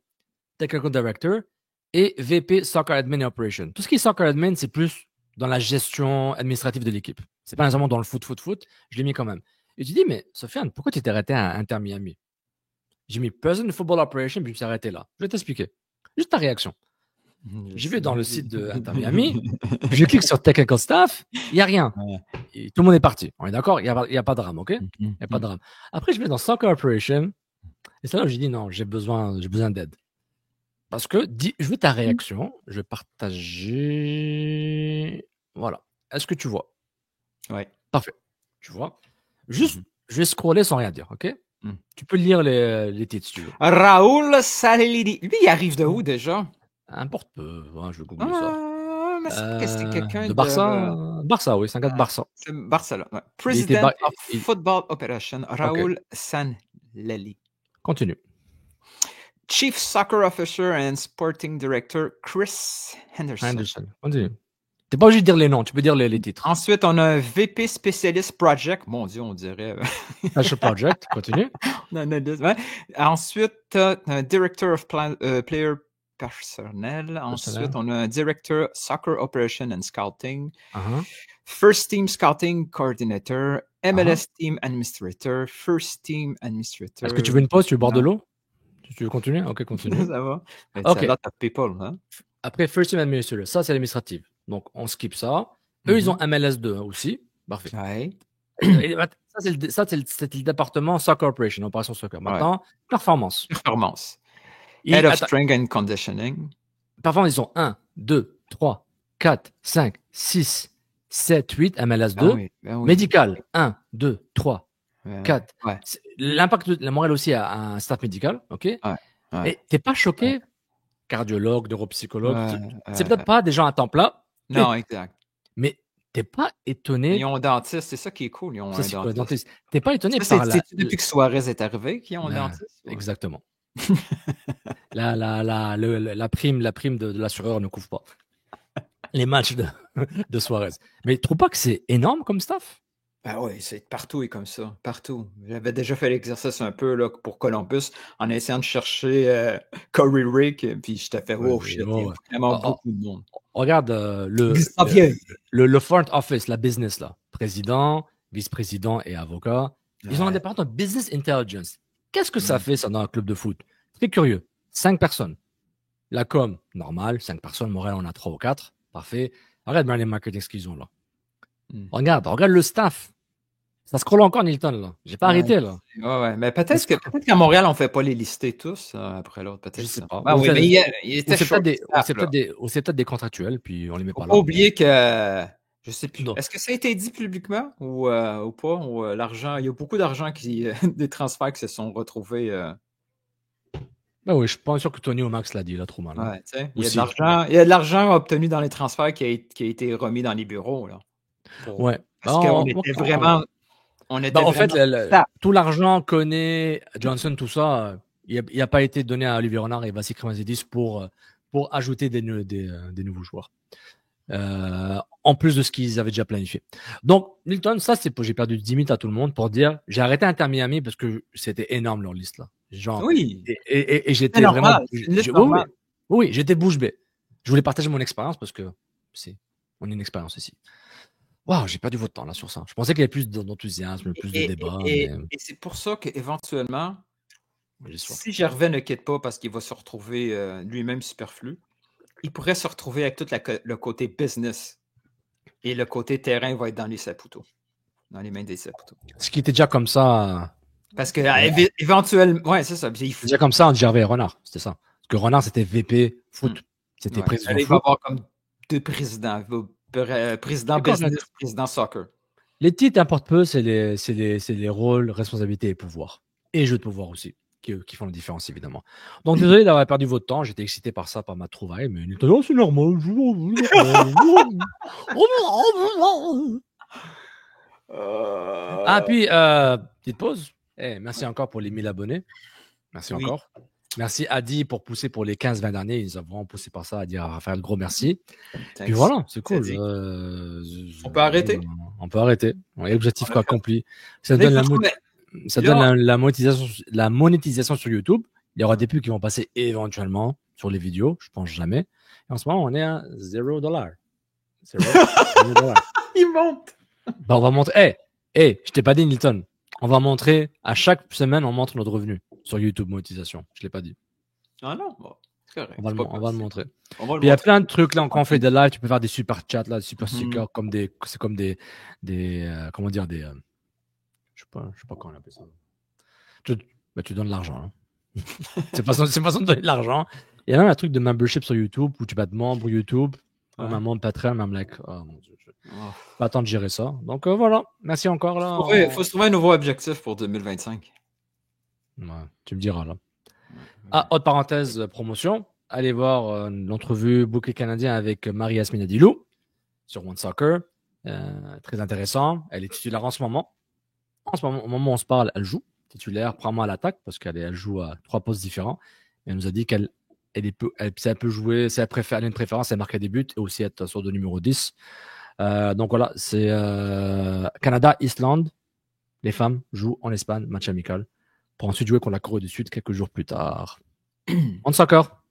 Technical Director et VP Soccer Admin et Operation. Tout ce qui est Soccer Admin, c'est plus dans la gestion administrative de l'équipe. C'est pas nécessairement dans le foot. Je l'ai mis quand même. Et tu dis, mais Sofiane, pourquoi tu t'es arrêté à Inter Miami? J'ai mis President Football Operation, puis je me suis arrêté là. Je vais t'expliquer. Juste ta réaction. Je vais dans le site de Inter Miami, je clique sur Technical Staff, il n'y a rien. Et tout le monde est parti. On est d'accord? Il n'y a pas de drame, OK? Il n'y a pas de drame. Après, je vais dans Soccer Operation, et c'est là où j'ai dit non, j'ai besoin d'aide. Parce que, je veux ta réaction, je vais partager. Voilà. Est-ce que tu vois? Oui. Parfait. Tu vois? Juste, je vais scroller sans rien dire, OK? Tu peux lire les titres si tu veux. Raoul Salili. Lui, il arrive de où déjà? Importe peu, je vais googler ça. Mais c'est quelqu'un de Barça. Barça, oui, c'est un gars de Barça. C'est Barcelone. Ouais. President of Football Operation, Raoul Sanleli. Continue. Chief Soccer Officer and Sporting Director, Chris Henderson. Continue. T'es pas obligé de dire les noms, tu peux dire les titres. Ensuite, on a un VP Specialist Project. Mon Dieu, on dirait. Special Project, continue. Ensuite, un Director of Player Personnel. Ensuite, on a un Director Soccer Operation and Scouting. First Team Scouting Coordinator. MLS Team Administrator. First Team Administrator. Est-ce que tu veux une pause? Tu veux boire de l'eau? Tu veux continuer? Ok, continue. Ça va. Ok. C'est a lot of people, hein? Après, First Team Administrator. Ça, c'est l'administratif. Donc, on skip ça. Eux, ils ont MLS2 aussi. Parfait. Ouais. Ça, c'est le département Soccer Operation, opération soccer. Maintenant, performance. Head of Strength and Conditioning. Performance, ils ont 1, 2, 3, 4, 5, 6, 7, 8, MLS2. Médical, 1, 2, 3, 4. Ouais. L'impact de la Montréal aussi a un staff médical, OK? Et t'es pas choqué? Cardiologue, neuropsychologue, c'est peut-être pas des gens à temps plein. Non, exact. Mais t'es pas étonné. Ils ont un dentiste, c'est ça qui est cool. Ils ont un dentiste. T'es pas étonné ça, par depuis que Suarez est arrivé qu'ils ont un dentiste? Exactement. la prime de l'assureur ne couvre pas les matchs de Suarez. Mais tu trouves pas que c'est énorme comme staff? Ben oui, c'est partout et comme ça, partout. J'avais déjà fait l'exercice un peu là, pour Columbus en essayant de chercher Corey Rick, puis je t'ai fait Ouais, oh mais shit, il y ouais, a ouais. vraiment Oh, oh, beaucoup de monde. regarde Ça vient. le front office, la business, là. Président, vice-président et avocat. Ils ont un Ouais. département de business intelligence. Qu'est-ce que ça Mm. fait, ça, dans un club de foot? Très curieux. 5 personnes. La com, normal. 5 personnes. Montréal, on a 3 ou 4. Parfait. Regarde bien les marketing ce qu'ils ont, là. Mm. Regarde le staff. Ça scrolle encore, Nilton, là. J'ai pas Ouais. arrêté, là. Ouais, mais peut-être qu'à Montréal, on ne fait pas les lister tous après l'autre. Peut-être. Je sais pas. Ah, oui, mais il était c'est short peut-être des contractuels, puis on les met Faut pas pas là. oublier que, je sais plus, Non. est-ce que ça a été dit publiquement ou pas? Ou, l'argent, il y a beaucoup d'argent des transferts qui se sont retrouvés. Ben oui, je suis pas sûr que Tony Omax l'a dit, là, trop mal. Ouais, tu sais, il y Aussi. a de l'argent obtenu dans les transferts qui a été remis dans les bureaux. Là, Ouais. parce qu'on était vraiment. On était en fait, vraiment tout l'argent connaît Johnson, tout ça, il n'a pas été donné à Olivier Renard et Vassy Kremazidis pour ajouter des nouveaux joueurs. En plus de ce qu'ils avaient déjà planifié. Donc, Milton, ça, j'ai perdu 10 minutes à tout le monde pour dire, j'ai arrêté Inter Miami parce que c'était énorme leur liste, là. Genre, oui. Et j'étais C'est vraiment. normal, Oui, j'étais bouche bée. Je voulais partager mon expérience parce que on a une expérience ici. Waouh, j'ai perdu votre temps là sur ça. Je pensais qu'il y avait plus d'enthousiasme, plus de débat. Et c'est pour ça qu'éventuellement, si Gervais ne quitte pas parce qu'il va se retrouver lui-même superflu, il pourrait se retrouver avec tout le côté business. Et le côté terrain va être dans les Saputo. Dans les mains des Saputo. Ce qui était déjà comme ça. Parce que éventuellement. Ouais, c'est ça. C'était déjà comme ça entre Gervais et Renard. C'était ça. Parce que Renard, c'était VP foot. C'était président foot. Il va avoir comme deux présidents. Président business, président soccer. Les titres importent peu, c'est les rôles, responsabilités et pouvoirs. Et jeux de pouvoir aussi, qui font la différence, évidemment. Donc, désolé d'avoir perdu votre temps. J'étais excité par ça, par ma trouvaille, mais oh, c'est normal. Puis, petite pause. Merci encore pour les 1000 abonnés. Merci encore. Merci Adi pour pousser pour les 15-20 derniers. Ils ont vraiment poussé par ça, à dire à faire un gros merci. Puis voilà, c'est cool. On peut arrêter. On peut arrêter. L'objectif accompli. Ça donne la monétisation sur YouTube. Il y aura des pubs qui vont passer éventuellement sur les vidéos. Je pense jamais. Et en ce moment, on est à $0. Il monte. On va montrer. Je t'ai pas dit, Nilton. On va montrer, à chaque semaine, on montre notre revenu sur YouTube monétisation. Je ne l'ai pas dit. Ah non, bon, c'est correct. On va le montrer. Il y a plein de trucs là, quand on fait des lives, tu peux faire des super chats, là, des super stickers, c'est comme des comment dire, je sais pas comment on appelle ça. Tu donnes de l'argent. Hein. c'est façon de donner de l'argent. Il y a même un truc de membership sur YouTube où tu vas être membre YouTube, comme un membre Patreon, même like, oh mon Dieu. Pas attendre de gérer ça. Donc voilà, merci encore là. Il faut se trouver un nouveau objectif pour 2025. Ouais, tu me diras là. Autre parenthèse, promotion. Allez voir l'entrevue Bouquet canadien avec Marie-Yasmine Adilou sur One Soccer. Très intéressant. Elle est titulaire en ce moment. Au moment où on se parle, elle joue. Titulaire, probablement à l'attaque parce qu'elle joue à 3 postes différents. Et elle nous a dit qu'elle peut jouer, si elle a une préférence, elle marquer des buts et aussi être sur le numéro 10. Donc voilà, c'est Canada-Islande. Les femmes jouent en Espagne, match amical, pour ensuite jouer contre la Corée du Sud quelques jours plus tard. On soccer.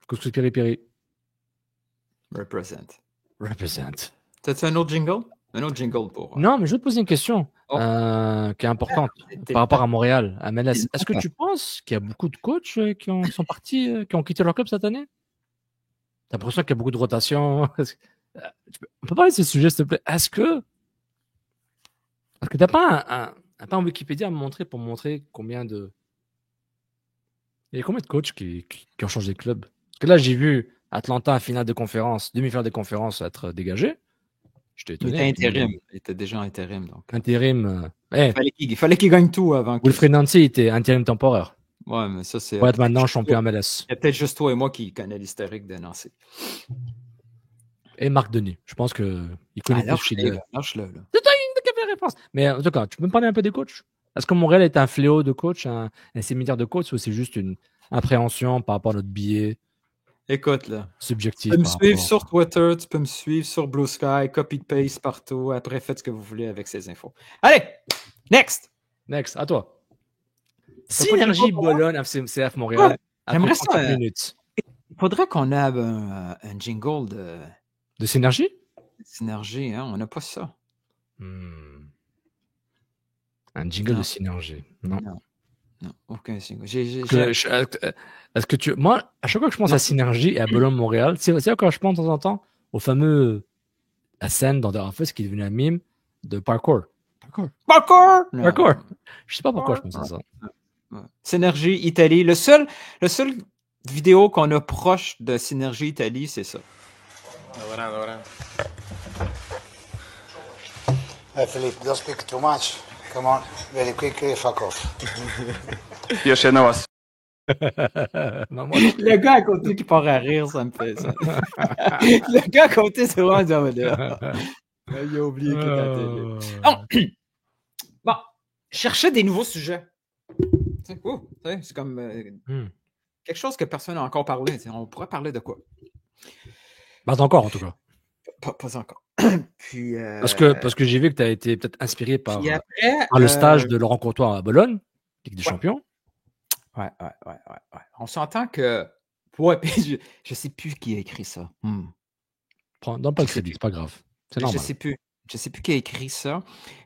Couscous piri-piri. Represent. T'as-tu un autre jingle? Un autre jingle pour. Non, mais je vais te poser une question qui est importante par rapport à Montréal, à MLS. Est-ce que tu penses qu'il y a beaucoup de coachs qui sont partis, qui ont quitté leur club cette année? T'as l'impression qu'il y a beaucoup de rotation? On peut parler de ce sujet, s'il te plaît. Est-ce que t'as pas un Wikipédia à me montrer pour montrer combien de... Il y a combien de coachs qui ont changé de club? Parce que là, j'ai vu Atlanta en finale de conférence, demi-finale de conférence être dégagé. J'étais étonné. Il était déjà intérim. Donc. Intérim. Il fallait qu'il gagne tout avant. Wilfried Nancy était intérim temporaire. Ouais, mais ça, c'est. Pour être maintenant champion MLS. Il y a peut-être juste toi et moi qui connais l'historique de Nancy. Et Marc Denis. Je pense qu'il connaît plus Chili. Lâche-le, là. C'est une réponse. Mais en tout cas, tu peux me parler un peu des coachs? Est-ce que Montréal est un fléau de coach, un séminaire de coach, ou c'est juste une appréhension par rapport à notre billet? Écoute, là. subjectif. Tu peux me par suivre rapport. sur Twitter, tu peux me suivre sur Blue Sky, copy-paste partout. Après, faites ce que vous voulez avec ces infos. Allez! Next! Next, à toi. T'as pas de Synergie jingle pour moi? Bologne, CF Montréal. Ouais, après j'aimerais ça, 30 minutes. Il faudrait qu'on ait un jingle de De Synergie? synergie, hein? On n'a pas ça. Un jingle Non. de Synergie. Non. Non, aucun jingle. Est-ce que tu. Moi, à chaque fois que je pense à Synergie et à Bologne-Montréal, c'est quand je pense de temps en temps au fameux. La scène dans The Office qui est devenue un mime de parkour. Parkour! Non. Parkour! Je sais pas pourquoi je pense à ça. Ouais. Synergie Italie. Le seul vidéo qu'on a proche de Synergie Italie, c'est ça. Hey, Philippe, don't speak too much. Come on, very quickly, fuck off. Non, moi, Le gars à côté qui part à rire, ça me fait ça. Le gars à côté, c'est vraiment genre là. Il a oublié qu'il était à la télé. Bon, chercher des nouveaux sujets. C'est comme quelque chose que personne n'a encore parlé. On pourrait parler de quoi? Pas encore, en tout cas. Pas encore. Puis, Parce que j'ai vu que tu as été peut-être inspiré par après, le stage de Laurent Courtois à Bologne, Ligue des Champions. Ouais. On s'entend que. Ouais, je sais plus qui a écrit ça. Donne pas le crédit, c'est pas grave. C'est normal. Je sais plus qui a écrit ça.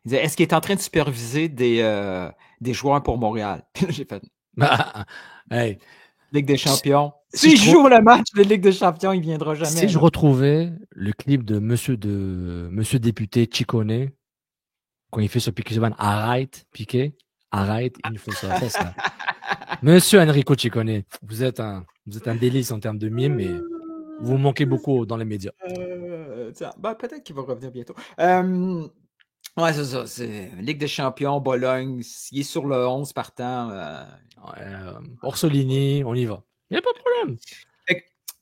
Il disait, est-ce qu'il est en train de superviser des joueurs pour Montréal? J'ai fait. Hey, Ligue des Champions. Si je joue le match de Ligue des Champions, il viendra jamais. Si je retrouvais le clip de Monsieur député Ciccone, quand il fait sur Piqué Subban, arrête, Piqué, arrête, il faut ça. Monsieur Enrico Ciccone, vous êtes un délice en termes de mime, mais vous manquez beaucoup dans les médias. Peut-être qu'il va revenir bientôt. Ouais, c'est ça. C'est Ligue des Champions, Bologne. Il est sur le 11 partant. Orsolini, on y va. Il n'y a pas de problème.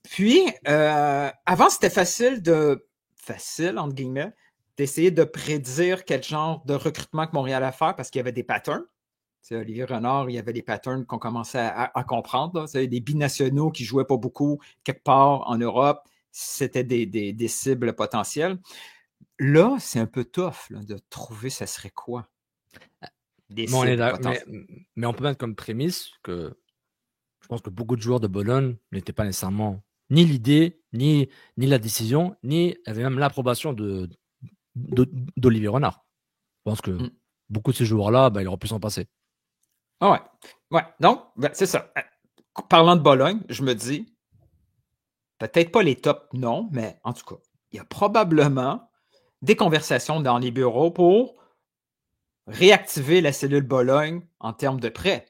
Puis, avant, c'était facile, entre guillemets, d'essayer de prédire quel genre de recrutement que Montréal allait faire parce qu'il y avait des patterns. C'est Olivier Renard, il y avait des patterns qu'on commençait à comprendre. C'est des binationaux qui jouaient pas beaucoup quelque part en Europe. C'était des cibles potentielles. Là, c'est un peu tough de trouver ça serait quoi. Mais on peut mettre comme prémisse que je pense que beaucoup de joueurs de Bologne n'étaient pas nécessairement ni l'idée, ni la décision, ni avaient même l'approbation d'Olivier Renard. Je pense que beaucoup de ces joueurs-là, ils auraient pu s'en passer. Ah ouais. Donc, c'est ça. Parlant de Bologne, je me dis, peut-être pas les tops, non, mais en tout cas, il y a probablement des conversations dans les bureaux pour réactiver la cellule Bologne en termes de prêts.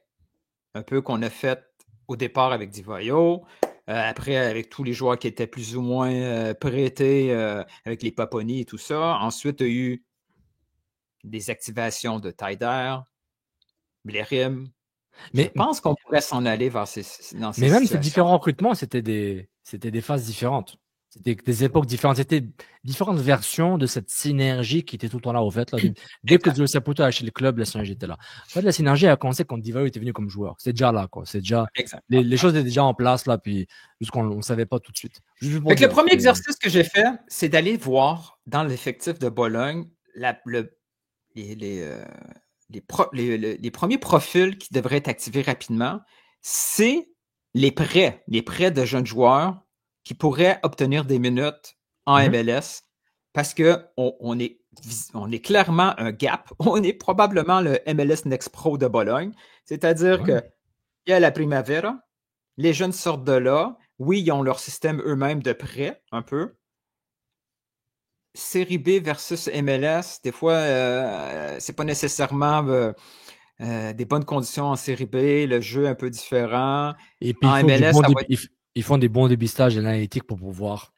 Un peu qu'on a fait au départ avec Divoio, après avec tous les joueurs qui étaient plus ou moins prêtés avec les Paponi et tout ça. Ensuite, il y a eu des activations de Taider, Blerim. Je pense qu'on pourrait s'en aller vers ces situations. Mais même ces différents recrutements, c'était des phases différentes. C'était des époques différentes. C'était différentes versions de cette synergie qui était tout le temps là, au fait. Là. Dès que Joe Saputo a acheté le club, la synergie était là. En fait, la synergie a commencé quand Divayo était venu comme joueur. C'est déjà là, quoi. C'est déjà, les choses étaient déjà en place, là, puis juste qu'on ne savait pas tout de suite. Le premier exercice que j'ai fait, c'est d'aller voir dans l'effectif de Bologne les premiers profils qui devraient être activés rapidement. C'est les prêts de jeunes joueurs qui pourraient obtenir des minutes en MLS parce qu'on est clairement un gap. On est probablement le MLS Next Pro de Bologne. C'est-à-dire qu'il y a la Primavera, les jeunes sortent de là. Oui, ils ont leur système eux-mêmes de prêt, un peu. Série B versus MLS, des fois, c'est pas nécessairement des bonnes conditions en Série B, le jeu est un peu différent. Et puis, en MLS, ils font des bons dépistages analytiques pour pouvoir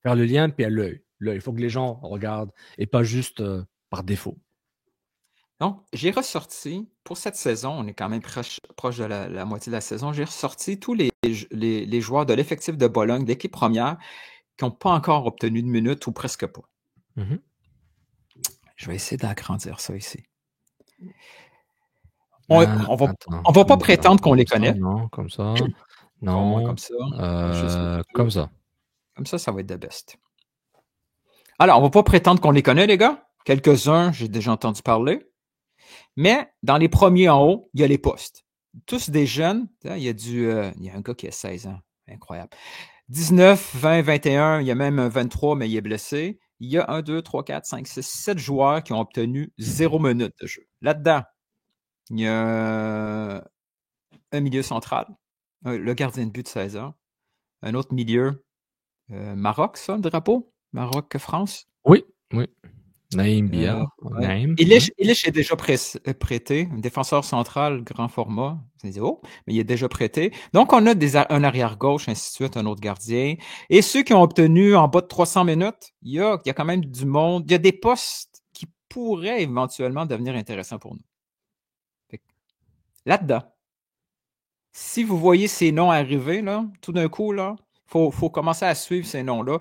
faire le lien, puis à l'œil. Il faut que les gens regardent et pas juste par défaut. Donc, j'ai ressorti, pour cette saison, on est quand même proche de la moitié de la saison, j'ai ressorti tous les joueurs de l'effectif de Bologne, de l'équipe première, qui n'ont pas encore obtenu de minutes ou presque pas. Je vais essayer d'agrandir ça ici. On va pas prétendre qu'on les connaît. Non, comme ça. Format Non. comme ça. Comme ça. Comme ça va être the best. Alors, on va pas prétendre qu'on les connaît, les gars. Quelques-uns, j'ai déjà entendu parler. Mais dans les premiers en haut, il y a les postes. Tous des jeunes. Il y a un gars qui a 16 ans. Incroyable. 19, 20, 21, il y a même un 23, mais il est blessé. Il y a 1, 2, 3, 4, 5, 6, 7 joueurs qui ont obtenu 0 minute de jeu. Là-dedans, il y a un milieu central, le gardien de but de 16 ans, un autre milieu, Maroc, ça, le drapeau? Maroc-France? Oui. Naïm Bia. Naïm. Illich est déjà prêté, un défenseur central, grand format. Vous allez dire, oh, mais il est déjà prêté. Donc, on a un arrière-gauche, ainsi de suite, un autre gardien. Et ceux qui ont obtenu en bas de 300 minutes, il y a quand même du monde. Il y a des postes qui pourraient éventuellement devenir intéressants pour nous. Là-dedans, si vous voyez ces noms arriver, là, tout d'un coup, là, faut commencer à suivre ces noms-là.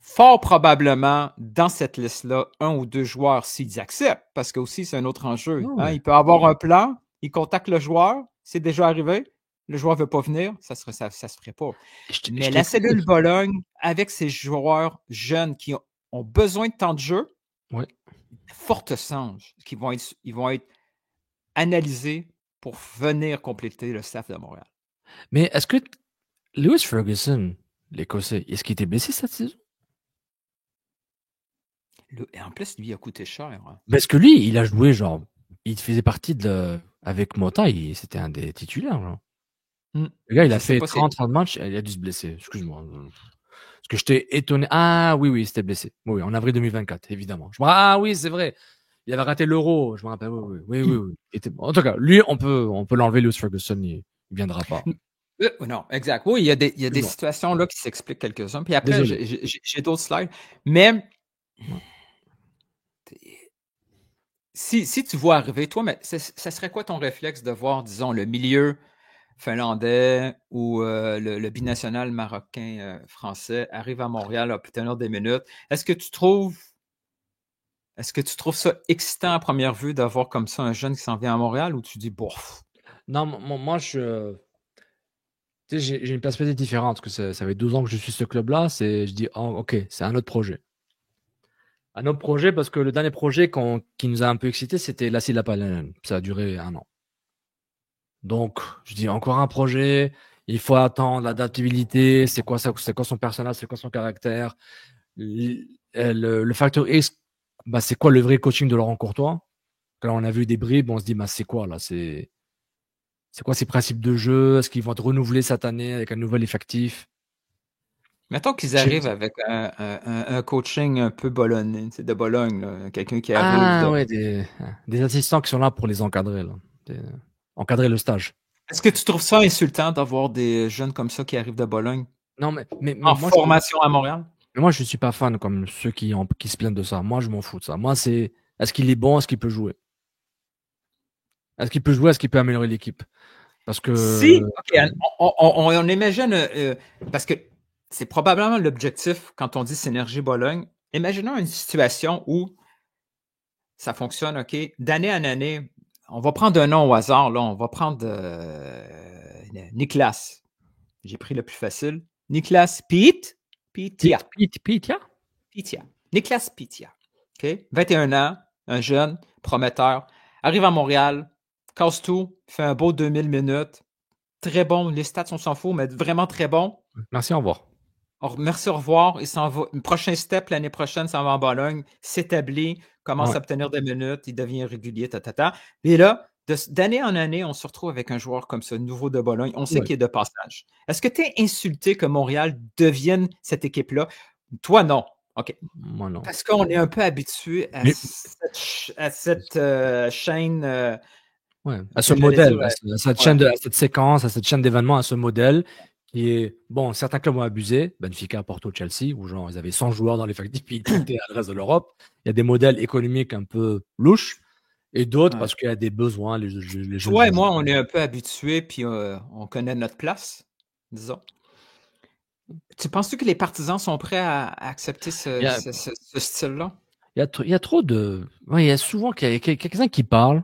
Fort probablement, dans cette liste-là, 1 ou 2 joueurs, s'ils acceptent, parce que aussi, c'est un autre enjeu. Oh, ouais. Il peut avoir un plan, il contacte le joueur, c'est déjà arrivé, le joueur ne veut pas venir, ça se ferait pas. Mais la cellule Bologne, avec ces joueurs jeunes qui ont besoin de temps de jeu, forte change qu'ils vont être analysés pour venir compléter le staff de Montréal. Mais est-ce que Lewis Ferguson, l'Écossais, est-ce qu'il était blessé cette saison? Et en plus, lui, il a coûté cher. Hein. Parce que lui, il a joué, genre, il faisait partie avec Mota, c'était un des titulaires, genre. Le gars, il a fait 30 matchs, il a dû se blesser. Excuse-moi. Parce que j'étais étonné. Ah oui, c'était blessé. Oui, en avril 2024, évidemment. Ah oui, c'est vrai. Il avait raté l'Euro, je me rappelle. Oui. En tout cas, lui, on peut l'enlever, Lewis Ferguson, il viendra pas. Non, exact. Oui, il y a des situations là qui s'expliquent quelques-uns. Puis après, j'ai d'autres slides. Mais si tu vois arriver, toi, mais ça serait quoi ton réflexe de voir, disons, le milieu finlandais ou le binational marocain-français arrive à Montréal, obtenir des minutes? Est-ce que tu trouves ça excitant à première vue d'avoir comme ça un jeune qui s'en vient à Montréal ou tu dis bof? Non, moi, j'ai une perspective différente parce que ça fait 12 ans que je suis ce club-là. Je dis, ok, c'est un autre projet. Un autre projet parce que le dernier projet qui nous a un peu excité, c'était Lassi Lapalainen. Ça a duré 1 an. Donc, je dis encore un projet. Il faut attendre l'adaptabilité. C'est quoi son personnage, c'est quoi son caractère. Le facteur X, c'est quoi le vrai coaching de Laurent Courtois? Quand on a vu des bribes, on se dit, c'est quoi là? C'est quoi ces principes de jeu? Est-ce qu'ils vont être renouvelés cette année avec un nouvel effectif? Mettons qu'ils arrivent avec un coaching un peu bolognais, c'est de Bologne, là, quelqu'un qui arrive. Des assistants qui sont là pour les encadrer, là. Encadrer le stage. Est-ce que tu trouves ça insultant d'avoir des jeunes comme ça qui arrivent de Bologne? Non, mais en formation à Montréal? Mais moi, je ne suis pas fan comme ceux qui se plaignent de ça. Moi, je m'en fous de ça. Moi, c'est est-ce qu'il est bon, est-ce qu'il peut jouer? Est-ce qu'il peut jouer, est-ce qu'il peut améliorer l'équipe? Parce que. Si, OK, on imagine, parce que c'est probablement l'objectif quand on dit Synergie Bologne. Imaginons une situation où ça fonctionne, OK, d'année en année. On va prendre un nom au hasard, là. On va prendre Niklas. J'ai pris le plus facile. Niklas Pitia. Niklas Pitia. OK? 21 ans, un jeune, prometteur, arrive à Montréal, casse tout, fait un beau 2000 minutes. Très bon. Les stats, on s'en fout, mais vraiment très bon. Merci, au revoir. Merci, au revoir. Il s'en va. Prochain step, l'année prochaine, ça va en Bologne, s'établit, commence à obtenir des minutes, il devient régulier, Et là, d'année en année, on se retrouve avec un joueur comme ça, nouveau de Bologne. On sait qu'il est de passage. Est-ce que tu es insulté que Montréal devienne cette équipe-là? Toi, non. OK. Moi, non. Parce qu'on est un peu habitué à cette chaîne. À ce modèle, à cette séquence, à cette chaîne d'événements, à ce modèle. Qui est, bon, certains clubs ont abusé, Benfica, Porto, Chelsea, où genre ils avaient 100 joueurs dans l'effectif puis ils étaient à le reste de l'Europe. Il y a des modèles économiques un peu louches et d'autres parce qu'il y a des besoins. Les jeunes et moi, on est un peu habitués puis on connaît notre place, disons. Tu penses-tu que les partisans sont prêts à accepter ce style-là? Il y a trop de. Il y a souvent quelqu'un qui parle,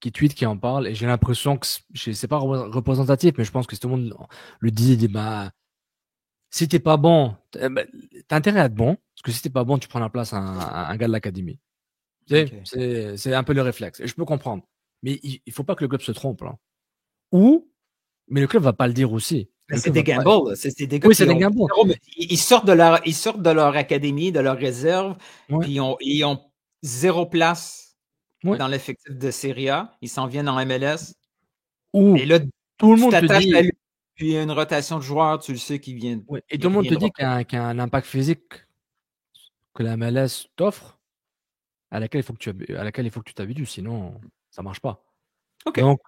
qui tweet, qui en parle, et j'ai l'impression que c'est pas représentatif, mais je pense que tout le monde le dit, bah, si t'es pas bon, t'as intérêt à être bon, parce que si t'es pas bon, tu prends la place à un gars de l'académie. C'est un peu le réflexe, et je peux comprendre. Mais il faut pas que le club se trompe, là. Mais le club va pas le dire aussi. Mais c'est des gambles. C'est des gars c'est des gambles. Ils sortent de leur académie, de leur réserve, puis ils ont 0 place dans l'effectif de Serie A. Ils s'en viennent en MLS. Et là, tout le monde te dit... à lui, puis il y a une rotation de joueurs, tu le sais, qui vient. Et tout le monde te dit qu'il y a un impact physique que la MLS t'offre, à laquelle il faut que tu t'habitues, sinon ça marche pas. Donc,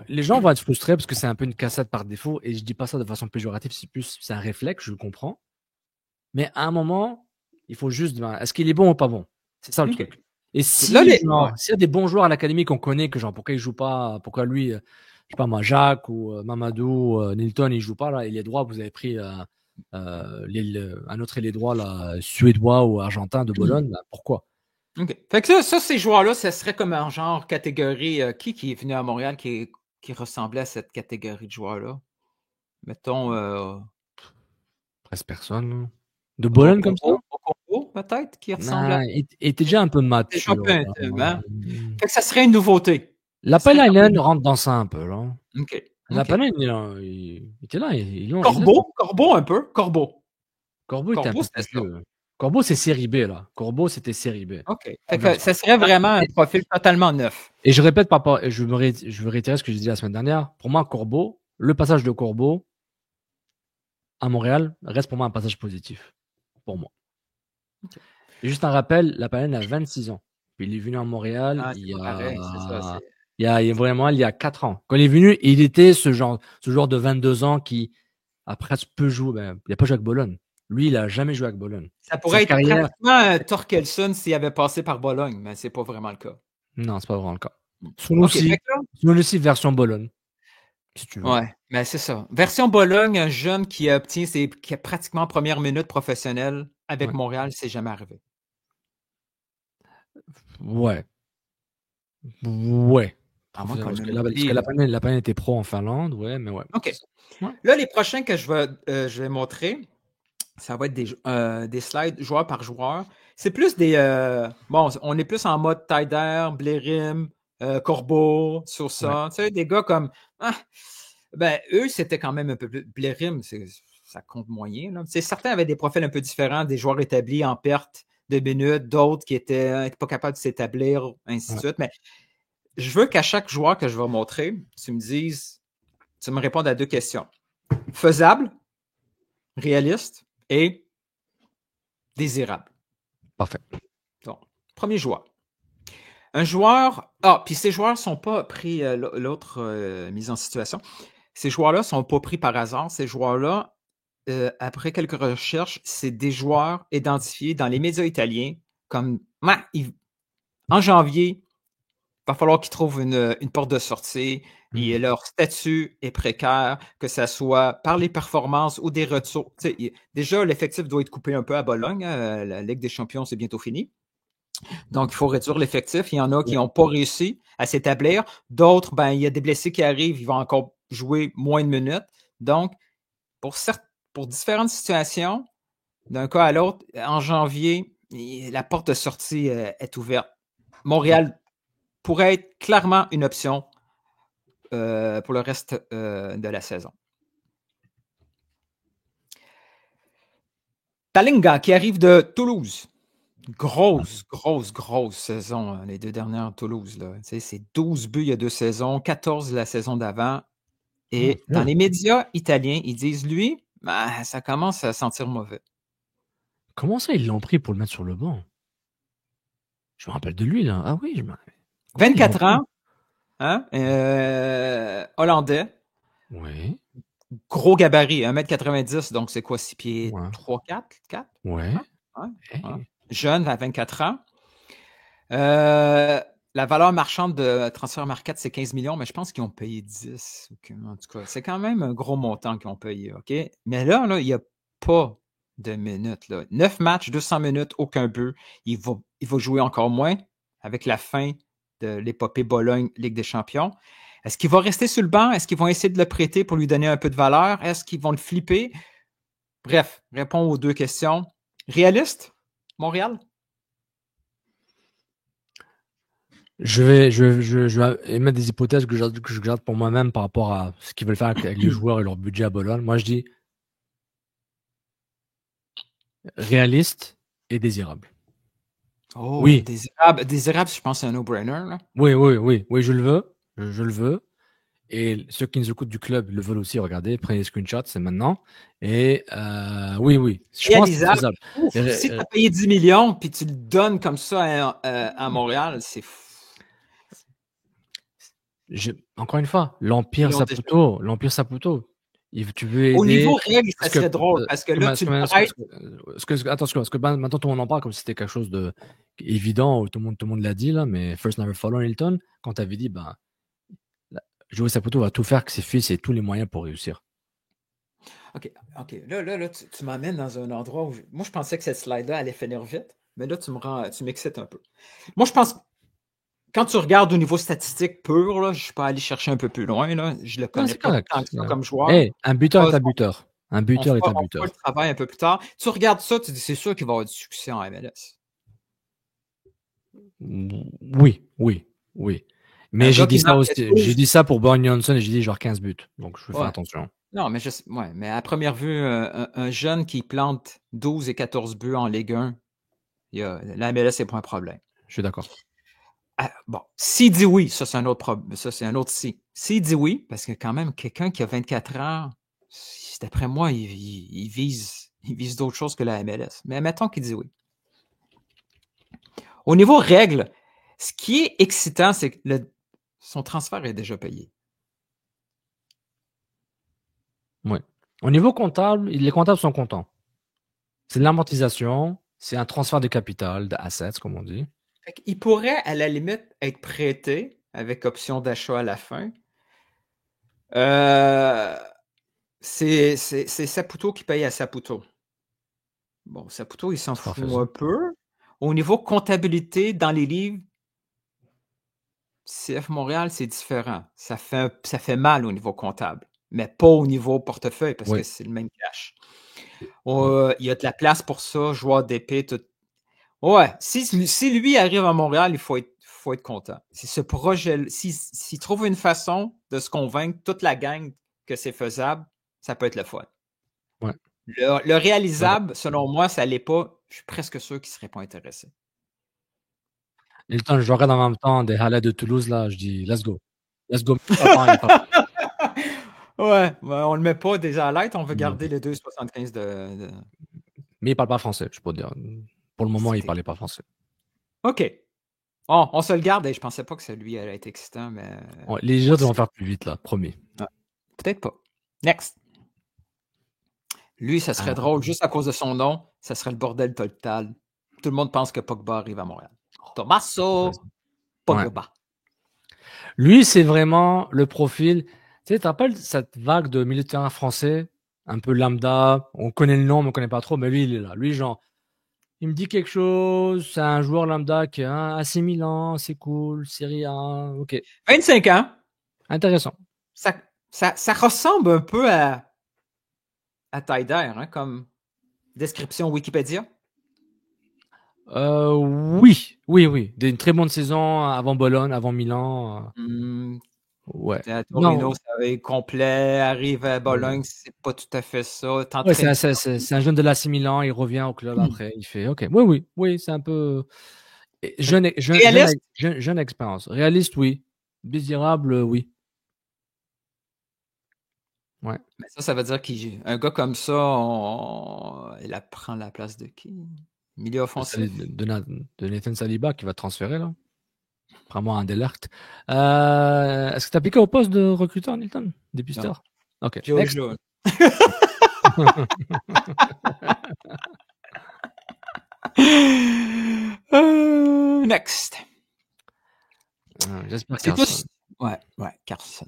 les gens vont être frustrés parce que c'est un peu une cassette par défaut, et je dis pas ça de façon péjorative, c'est un réflexe, je le comprends. Mais à un moment, il faut juste, est-ce qu'il est bon ou pas bon? C'est ça le truc. Et s'il y a des bons joueurs à l'académie qu'on connaît, que genre pourquoi il joue pas, pourquoi lui, je sais pas moi, Jacques ou Mamadou, Nilton, il joue pas là, il est droit, vous avez pris un autre ailier droit là, suédois ou argentin de Bologne, pourquoi? Fait que ça, ces joueurs-là, ça serait comme un genre catégorie. Qui est venu à Montréal qui ressemblait à cette catégorie de joueurs-là? Mettons. Presque personne. De Bologne comme ça? Congo, peut-être, qui ressemble à. Il était déjà un peu mature. Fait que ça serait une nouveauté. Lapalainen rentre dans ça un peu, là. Lapalainen, il était là. Corbeau un peu. Corbeau était un peu spécieux. Corbeau, c'est série B, là. Corbeau, c'était série B. Fait que ça serait vraiment un profil totalement neuf. Et je répète, je veux réitérer ce que j'ai dit la semaine dernière. Pour moi, Corbeau, le passage de Corbeau à Montréal reste pour moi un passage positif. Pour moi. Et juste un rappel, Lapalainen a 26 ans. Puis il est venu à Montréal il y a 4 ans. Quand il est venu, il était ce genre de 22 ans qui, après, peut jouer. Il n'a pas joué avec Bologne. Lui, il n'a jamais joué avec Bologne. Ça pourrait être pratiquement Torkelson s'il avait passé par Bologne, mais c'est pas vraiment le cas. Non, c'est pas vraiment le cas. Sunusi version Bologne. Si tu veux. Ouais, mais c'est ça. Version Bologne, un jeune qui a pratiquement première minute professionnelle avec Montréal, c'est jamais arrivé. Ouais. Parce que Lapalainen était pro en Finlande, mais ouais. OK. Là, les prochains que je vais montrer, ça va être des slides joueur par joueur. C'est plus des... on est plus en mode Taider, Blérim, Corbeau, Sosa. Tu sais, des gars comme... eux, c'était quand même un peu plus... Blérim, ça compte moyen. Là. Certains avaient des profils un peu différents, des joueurs établis en perte de minutes, d'autres qui étaient pas capables de s'établir, ainsi de suite. Mais je veux qu'à chaque joueur que je vais montrer, tu me répondes à 2 questions. Faisable, réaliste et désirable. Parfait. Donc, premier joueur. Un joueur... puis ces joueurs ne sont pas pris... l'autre mise en situation. Ces joueurs-là ne sont pas pris par hasard. Ces joueurs-là, après quelques recherches, c'est des joueurs identifiés dans les médias italiens comme... en janvier, il va falloir qu'ils trouvent une porte de sortie. Et leur statut est précaire, que ce soit par les performances ou des retours. Déjà, l'effectif doit être coupé un peu à Bologne. La Ligue des champions, c'est bientôt fini. Donc, il faut réduire l'effectif. Il y en a qui n'ont pas réussi à s'établir. D'autres, il y a des blessés qui arrivent, ils vont encore jouer moins de minutes. Donc, pour différentes situations, d'un cas à l'autre, en janvier, la porte de sortie est ouverte. Montréal pourrait être clairement une option pour le reste de la saison. Talinga qui arrive de Toulouse. Grosse saison, les 2 dernières Toulouse. Là. C'est 12 buts il y a 2 saisons, 14 la saison d'avant. Et dans les médias italiens, ils disent, lui, ça commence à sentir mauvais. Comment ça, ils l'ont pris pour le mettre sur le banc? Je me rappelle de lui, là. Ah oui, 24 ans. Hollandais. Oui. Gros gabarit, 1m90, donc c'est quoi, 6 pieds 3, 4? Ouais. Jeune, à 24 ans. La valeur marchande de Transfer Market, c'est 15 millions, mais je pense qu'ils ont payé 10. En tout cas, c'est quand même un gros montant qu'ils ont payé. OK? Mais là, il n'y a pas de minutes. Là. 9 matchs, 200 minutes, aucun but. Il va jouer encore moins avec la fin de l'épopée Bologne Ligue des Champions. Est-ce qu'il va rester sur le banc? Est-ce qu'ils vont essayer de le prêter pour lui donner un peu de valeur? Est-ce qu'ils vont le flipper? Bref, réponds aux deux questions. Réaliste, Montréal? Je vais émettre des hypothèses que je garde pour moi-même par rapport à ce qu'ils veulent faire avec les joueurs et leur budget à Bologne. Moi, je dis réaliste et désirable. Oh, oui. Désirable, je pense que c'est un no-brainer. Là. Oui, je le veux. Je le veux. Et ceux qui nous écoutent du club le veulent aussi. Regardez, prenez des screenshots, c'est maintenant. Et oui. Je pense que c'est faisable. Si tu as payé 10 millions puis tu le donnes comme ça à Montréal, c'est fou. Encore une fois, l'Empire Saputo. Tu veux aider... Au niveau règle, ça serait drôle parce que là, tu le prêtes. Attention, parce que maintenant tout le monde en parle comme si c'était quelque chose d'évident, tout le monde l'a dit, là, mais First Never Follow Hilton, quand tu avais dit, Joey Saputo va tout faire que ses fils aient tous les moyens pour réussir. OK. Là tu m'amènes dans un endroit où... Moi, je pensais que cette slide-là allait finir vite, mais là, tu m'excites un peu. Moi, je pense... Quand tu regardes au niveau statistique pur, là, je ne suis pas allé chercher un peu plus loin. Là, je le connais pas tant que ça comme joueur. Un buteur est un buteur. Un buteur est un buteur. On fera le travail un peu plus tard. Tu regardes ça, tu dis c'est sûr qu'il va y avoir du succès en MLS. Oui. Mais j'ai dit ça aussi. J'ai dit ça pour Bourne Johnson et j'ai dit genre 15 buts. Donc je fais attention. Non, mais à première vue, un jeune qui plante 12 et 14 buts en Ligue 1, la MLS, c'est pas un problème. Je suis d'accord. Bon, s'il dit oui, ça c'est un autre problème. Ça, c'est un autre si. S'il dit oui, parce que quand même, quelqu'un qui a 24 ans, d'après moi, il vise d'autres choses que la MLS. Mais admettons qu'il dit oui. Au niveau règles, ce qui est excitant, c'est que son transfert est déjà payé. Oui. Au niveau comptable, les comptables sont contents. C'est de l'amortisation, c'est un transfert de capital, d'assets, comme on dit. Il pourrait, à la limite, être prêté avec option d'achat à la fin. C'est Saputo qui paye à Saputo. Bon, Saputo, il s'en fout un peu. Au niveau comptabilité, dans les livres, CF Montréal, c'est différent. Ça fait mal au niveau comptable, mais pas au niveau portefeuille, parce que c'est le même cash. Il y a de la place pour ça, joueur d'épée, tout. Ouais, si lui arrive à Montréal, il faut être content. Si ce projet, s'il trouve une façon de se convaincre toute la gang que c'est faisable, ça peut être le fun. Ouais. Le réalisable, selon moi, ça l'est pas. Je suis presque sûr qu'il ne serait pas intéressé. Hilton, je regarde en même temps des highlights de Toulouse, là, je dis let's go. Let's go. Ouais, on le met pas des highlights, on veut garder les 2,75 de... Mais il parle pas français, je peux dire. Pour le moment, il parlait pas français. OK. Oh, on se le garde et je pensais pas que celui allait être excitant, mais... Les autres vont faire plus vite, là, promis. Ouais. Peut-être pas. Next. Lui, ça serait drôle, juste à cause de son nom, ça serait le bordel total. Tout le monde pense que Pogba arrive à Montréal. Tommaso Pogba. Ouais. Lui, c'est vraiment le profil... Tu sais, tu te rappelles cette vague de milieu de terrain français, un peu lambda, on connaît le nom, mais on connaît pas trop, mais lui, il est là. Lui, genre... Il me dit quelque chose, c'est un joueur lambda qui a AC Milan, c'est cool, Serie A, ok. 25 ans. Intéressant. Ça ressemble un peu à Taider, hein, comme description Wikipédia. Oui. Une très bonne saison avant Bologne, avant Milan. Ouais. Torino, ça va être complet. Arrive à Bologne, c'est pas tout à fait ça. Ouais, c'est un jeune de l'AC Milan, il revient au club après, il fait OK. Oui, c'est un peu jeune expérience. Réaliste, oui. Désirable, oui. Ouais. Mais ça veut dire qu'un gars comme ça, il prend la place de qui? Milieu offensif. De Nathan Saliba qui va transférer là. Vraiment un Delert. Est-ce que tu as piqué au poste de recruteur, Nilton? Dépisteur? Ok. Next. Next. J'espère que Carson. Ouais, Carson.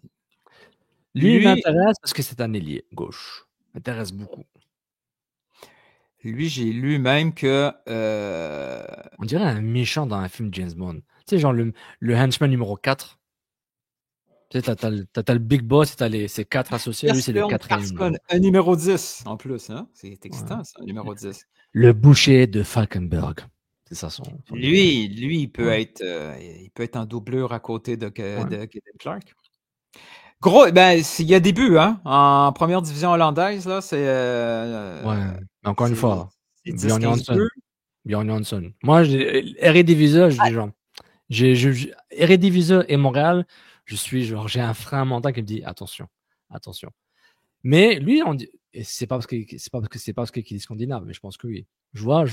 Lui, il m'intéresse parce que c'est un ailier gauche. M'intéresse beaucoup. Lui, j'ai lu même que... On dirait un méchant dans un film James Bond. Tu sais, genre le henchman numéro 4. Tu sais, t'as le Big Boss et ces 4 associés. Lui, c'est le 4e. Un numéro 10, en plus. Hein? C'est excitant, ça, un numéro 10. Le boucher de Falkenberg. C'est ça son lui, il peut être en doublure à côté de Caden Clark. Gros, ben, il y a des buts, hein? En première division hollandaise, là, c'est... encore une fois, Bjorn Hansen. Moi, Eredivisie, Eredivisie et Montréal, j'ai un frein mental qui me dit attention. Mais lui, c'est pas parce qu'il est scandinave, mais je pense que oui. Je vois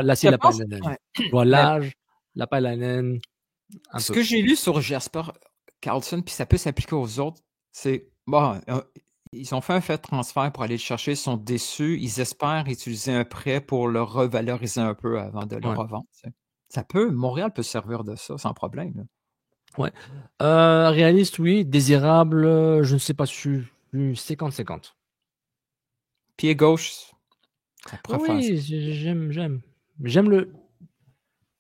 là, c'est Lapalainen. Je vois l'âge, Lapalainen. Ce que j'ai lu sur Jesper Karlsson, puis ça peut s'appliquer aux autres, c'est bon, ils ont fait un fait de transfert pour aller le chercher, ils sont déçus, ils espèrent utiliser un prêt pour le revaloriser un peu avant de le revendre. Ça peut, Montréal peut servir de ça sans problème. Là. Ouais. Réaliste, oui. Désirable, je ne sais pas si 50-50. Pied gauche. Oui, j'aime le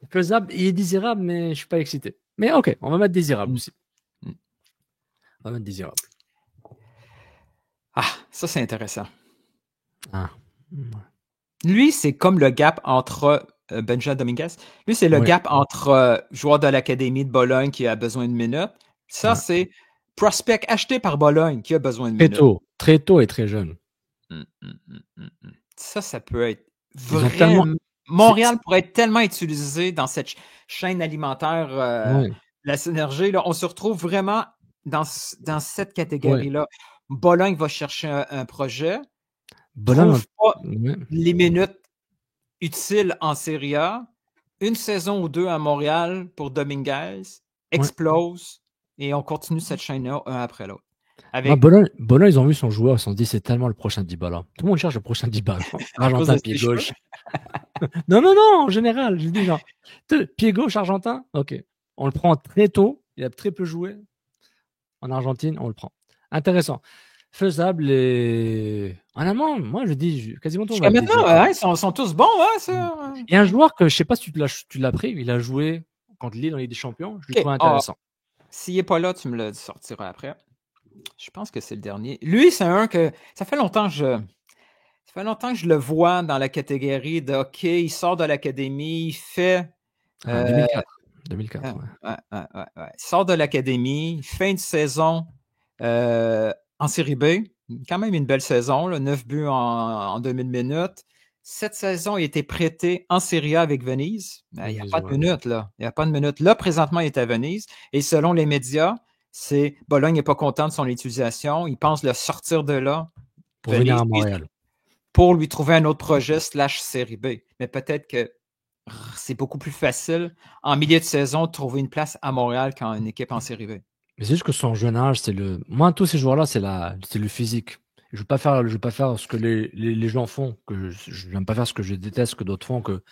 faisable. Il est désirable, mais je suis pas excité. Mais ok, on va mettre désirable aussi. On va mettre désirable. Ah, ça c'est intéressant. Ah. Lui, c'est comme le gap entre Benja Dominguez. Lui, c'est le gap entre joueur de l'Académie de Bologne qui a besoin de minutes. Ça, c'est prospect acheté par Bologne qui a besoin de minutes. Très tôt et très jeune. Ça peut être vraiment... Montréal pourrait être tellement utilisé dans cette chaîne alimentaire, la synergie. Là, on se retrouve vraiment dans cette catégorie-là. Bologne va chercher un projet. Bologne trouve pas les minutes utiles en Serie A. Une saison ou deux à Montréal pour Dominguez. Explose. Et on continue cette chaîne-là un après l'autre. Bologne, ils ont vu son joueur, ils se sont dit c'est tellement le prochain Dybala. Tout le monde cherche le prochain Dybala. Argentin, pied gauche. non, en général, je dis genre, pied gauche, argentin, ok. On le prend très tôt, il a très peu joué. En Argentine, on le prend. Intéressant. Faisable et... En allemand, moi je dis quasiment tout. Jusqu'à maintenant, ils sont tous bons. Ça. Il y a un joueur que je ne sais pas si tu l'as pris, il a joué contre Lille dans Ligue des Champions, je le trouve intéressant. S'il n'est pas là, tu me le sortiras après. Je pense que c'est le dernier. Lui, c'est un que ça fait longtemps que je le vois dans la catégorie de OK, il sort de l'académie, il fait 2004. Il sort de l'académie, fin de saison en Série B. Quand même une belle saison, là, 9 buts en 2000 minutes. Cette saison, il a été prêté en Série A avec Venise. Il n'y a pas de minutes, là. Il n'y a pas de minutes. Là, présentement, il est à Venise. Et selon les médias, Bologne n'est pas content de son utilisation. Il pense le sortir de là. Pour venir à Montréal. Pour lui trouver un autre projet /Série B. Mais peut-être que c'est beaucoup plus facile en milieu de saison de trouver une place à Montréal qu'en une équipe en Série B. Mais c'est juste que son jeune âge, moi, tous ces joueurs-là, c'est le physique. Je ne veux pas faire ce que les gens font. Je n'aime pas faire ce que je déteste que d'autres font. Que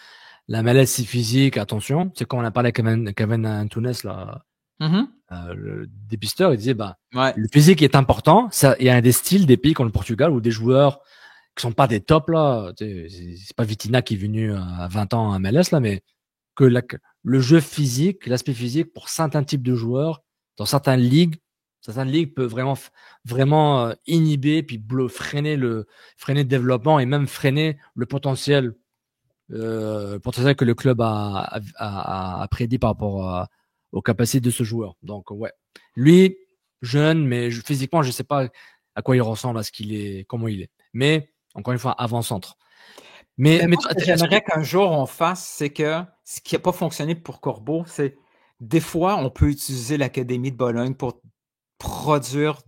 la MLS, c'est physique. Attention. C'est quand on a parlé avec Kevin Antunes, là. Le dépisteur, il disait le physique est important. Il y a des styles, des pays comme le Portugal où des joueurs qui sont pas des tops là, c'est pas Vitina qui est venu à 20 ans à MLS là, mais que le jeu physique, l'aspect physique pour certains types de joueurs dans certaines ligues peut vraiment inhiber puis freiner le développement et même freiner le potentiel que le club a prédit par rapport aux capacités de ce joueur. Donc lui jeune, mais physiquement je sais pas à quoi il ressemble, comment il est. Mais encore une fois, avant-centre. Mais ce que j'aimerais qu'un jour on fasse, c'est que ce qui n'a pas fonctionné pour Corbeau, c'est des fois on peut utiliser l'Académie de Bologne pour produire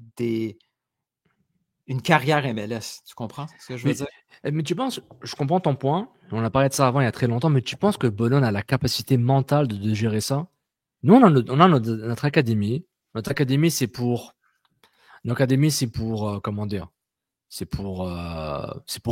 une carrière MLS. Tu comprends ce que je veux dire? Mais tu penses, je comprends ton point. On a parlé de ça avant il y a très longtemps, mais tu penses que Bologne a la capacité mentale de gérer ça? Nous, on a notre académie. Notre académie, c'est pour comment dire? C'est pour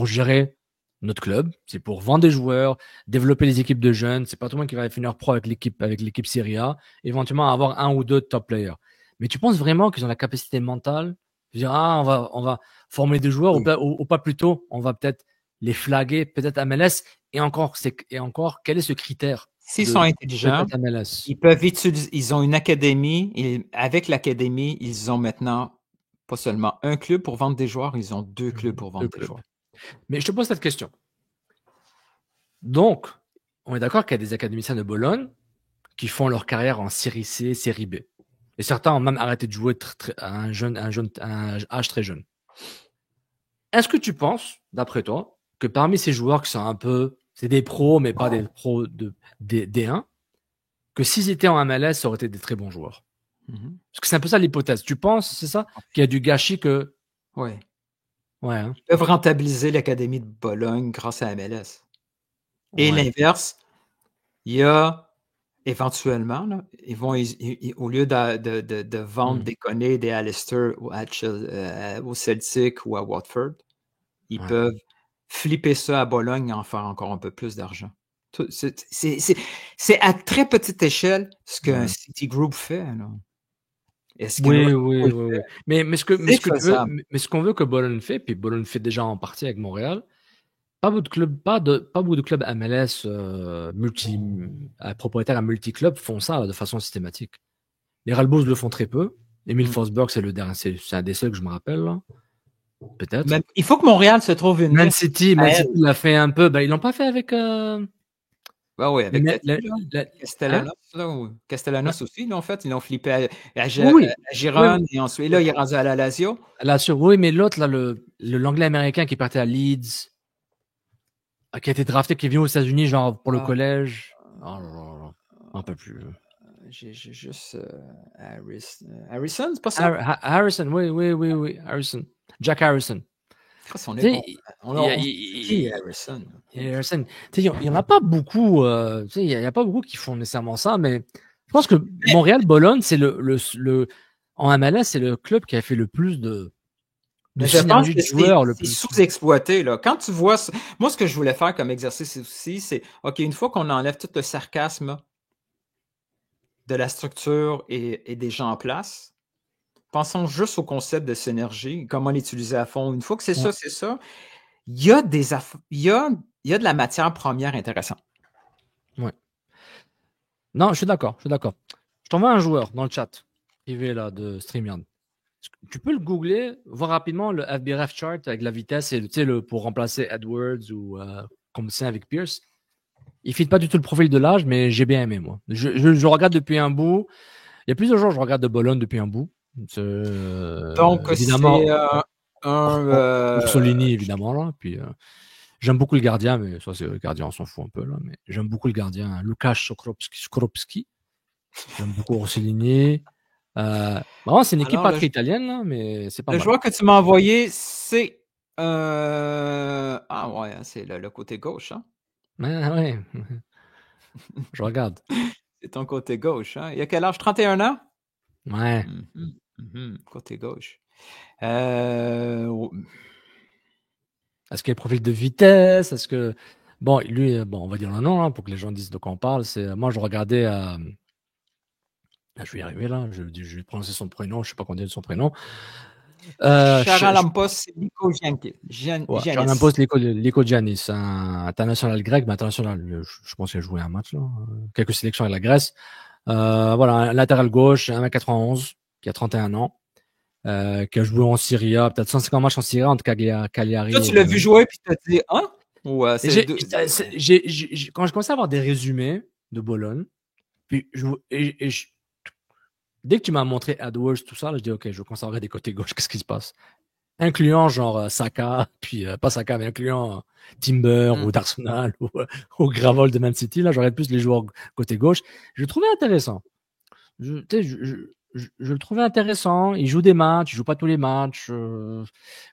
gérer notre club. C'est pour vendre des joueurs, développer les équipes de jeunes. C'est pas tout le monde qui va finir pro avec l'équipe Serie A. Éventuellement avoir un ou deux top players. Mais tu penses vraiment qu'ils ont la capacité mentale de dire on va former des joueurs ou pas plutôt on va peut-être les flaguer, peut-être MLS, et encore, quel est ce critère? S'ils sont intelligents, ils peuvent utiliser, ils ont une académie, et avec l'académie, ils ont maintenant pas seulement un club pour vendre des joueurs, ils ont 2 clubs pour vendre des joueurs. Mais je te pose cette question. Donc, on est d'accord qu'il y a des académiciens de Bologne qui font leur carrière en série C, série B. Et certains ont même arrêté de jouer à un âge très jeune. Est-ce que tu penses, d'après toi, que parmi ces joueurs qui sont un peu, c'est des pros, mais pas des pros D1, que s'ils étaient en MLS, ça aurait été des très bons joueurs? Parce que c'est un peu ça l'hypothèse. Tu penses, c'est ça, qu'il y a du gâchis que... Oui. Ouais. Hein? Ils peuvent rentabiliser l'Académie de Bologne grâce à MLS. Et l'inverse, il y a éventuellement, là, ils vont, au lieu de vendre des Koné, des Alistair au Celtic ou à Watford, ils peuvent flipper ça à Bologne et en faire encore un peu plus d'argent. C'est à très petite échelle ce qu'un City Group fait. Là. Oui. Mais ce qu'on veut que Bologne fait, puis Bologne fait déjà en partie avec Montréal, pas beaucoup de clubs MLS propriétaires à multi-clubs font ça de façon systématique. Les Real Bulls le font très peu. Emile Forsberg, c'est le dernier, c'est un des seuls que je me rappelle là. Peut-être. Mais il faut que Montréal se trouve une. Man City l'a fait un peu. Ils l'ont pas fait avec. Oui, avec Castellanos aussi, là, en fait. Ils l'ont flippé à Girone et ensuite, là, il est rendu à la Lazio. Oui, mais l'autre, là, l'anglais américain qui partait à Leeds, qui a été drafté, qui est venu aux États-Unis, genre pour le collège. Oh là là, un peu plus. J'ai juste Harrison, c'est pas ça? Harrison, oui. Harrison. Jack Harrison. On est bon. Harrison. Harrison. Il n'y en a pas beaucoup. Il n'y a pas beaucoup qui font nécessairement ça, mais je pense que Montréal-Bologne, c'est en MLS, c'est le club qui a fait le plus de synergie de joueurs. C'est sous-exploité. Là. Quand tu vois... Moi, ce que je voulais faire comme exercice aussi, c'est OK, une fois qu'on enlève tout le sarcasme de la structure et des gens en place, pensons juste au concept de synergie, comment l'utiliser à fond. Une fois que c'est ça, il y a de la matière première intéressante. Ouais. Non, je suis d'accord. Je t'envoie un joueur dans le chat privé là, de StreamYard. Tu peux le googler, voir rapidement le FBref chart avec la vitesse et pour remplacer Edwards ou comme c'est avec Pierce. Il ne fit pas du tout le profil de l'âge, mais j'ai bien aimé, moi. Je regarde depuis un bout. Il y a plusieurs jours, je regarde de Bologne depuis un bout. Donc, évidemment, c'est Orsolini, évidemment, là. Puis, j'aime beaucoup le gardien, mais ça, c'est le gardien, on s'en fout un peu, là. Mais j'aime beaucoup le gardien, Łukasz Skropski. J'aime beaucoup Orsolini. C'est une équipe pas très italienne, là, mais c'est pas mal. Le joueur que tu m'as envoyé, c'est... c'est le côté gauche, hein? Ouais. Je regarde. C'est ton côté gauche, hein? Il a quel âge? 31 ans? Ouais. Côté gauche. Est-ce qu'il y a un profil de vitesse? Est-ce que... Bon, lui, on va dire le nom, hein, pour que les gens disent de quoi on parle. Moi, je regardais... Je vais y arriver, là. Je vais prononcer son prénom. Je ne sais pas qu'on dit son prénom. Charalampos Liko Giannis. Charalampos Liko Giannis, un international grec, mais international, je pense qu'il a joué un match, là. Quelques sélections avec la Grèce. Un latéral gauche, 1m91, qui a 31 ans, qui a joué en Serie A, peut-être 150 matchs en Serie A entre Cagliari. Toi, tu l'as vu jouer, puis tu as dit, hein? Quand je commençais à avoir des résumés de Bologne, puis dès que tu m'as montré AdWords, tout ça, là, je dis, OK, je commence à regarder des côtés gauche, qu'est-ce qui se passe? Incluant genre Saka, puis pas Saka, mais incluant Timber ou d'Arsenal ou Gravol de Man City, là, j'aurais plus les joueurs côté gauche. Je le trouvais intéressant. Je le trouvais intéressant. Il joue des matchs, il joue pas tous les matchs.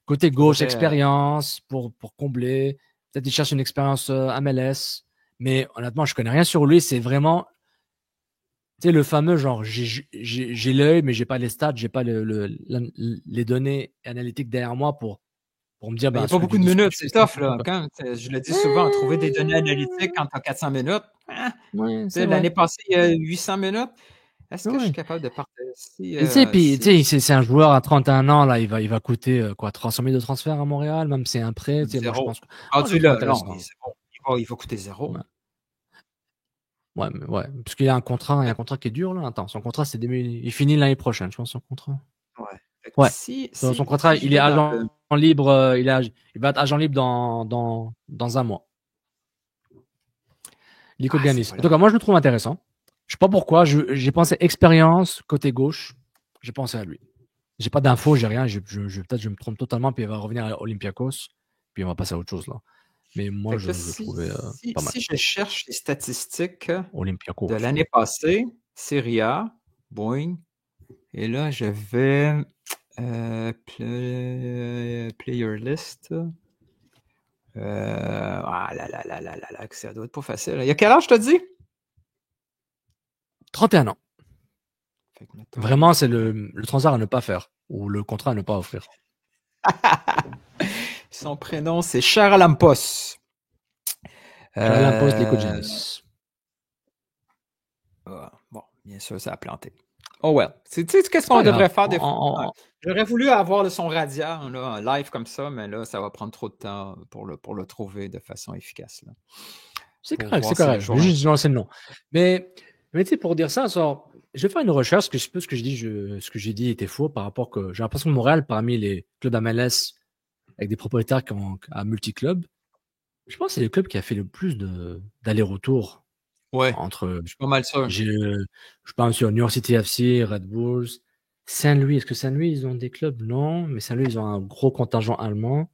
Côté gauche, expérience pour combler. Peut-être il cherche une expérience MLS. Mais honnêtement, je connais rien sur lui. C'est vraiment... Tu sais, le fameux genre, j'ai l'œil, mais j'ai pas les stats, j'ai pas les données analytiques derrière moi pour me dire... Il n'y a pas beaucoup de minutes, c'est tough, là. Je le dis souvent, trouver des données analytiques quand tu as 400 minutes. L'année passée, il y a 800 minutes. Est-ce que je suis capable de partager c'est un joueur à 31 ans, là, il va coûter 300 000 de transfert à Montréal, même si c'est un prêt. Moi, je pense que... il va coûter 0. Ouais, parce qu'il y a un contrat qui est dur, là. Attends, son contrat, il finit l'année prochaine, je pense, son contrat. Ouais. Son contrat, il est agent libre, il va être agent libre dans un mois. Nico Ganis. En tout cas, moi, je le trouve intéressant. Je sais pas pourquoi. J'ai pensé expérience côté gauche. J'ai pensé à lui. J'ai pas d'infos, j'ai rien. Peut-être je me trompe totalement, puis il va revenir à Olympiakos, puis on va passer à autre chose là. Mais moi, je le trouvais pas mal. Si je cherche les statistiques Olympiakos, de l'année passée, Serie A, boing, et là, je vais player list. Ça doit être pas facile. Il y a quel âge, je te dis? 31 ans. Vraiment, c'est le transfert à ne pas faire ou le contrat à ne pas offrir. Son prénom, c'est Charalampos. Charalampos Nicogianis. Bon, bien sûr, ça a planté. Oh well. Tu sais qu'est-ce qu'on devrait faire des fois? J'aurais voulu avoir son Radia là, live comme ça, mais là, ça va prendre trop de temps pour le trouver de façon efficace. Là. C'est correct. Je vais juste lancer le nom. Mais tu sais, pour dire ça, je vais faire une recherche, que je sais pas ce que j'ai dit était faux par rapport que j'ai l'impression que Montréal, parmi les clubs MLS avec des propriétaires qui ont à multi-clubs, je pense que c'est le club qui a fait le plus d'aller-retour. Ouais. Je suis pas mal sûr. Je pense sur New York City FC, Red Bulls, Saint-Louis. Est-ce que Saint-Louis, ils ont des clubs? Non, mais Saint-Louis, ils ont un gros contingent allemand.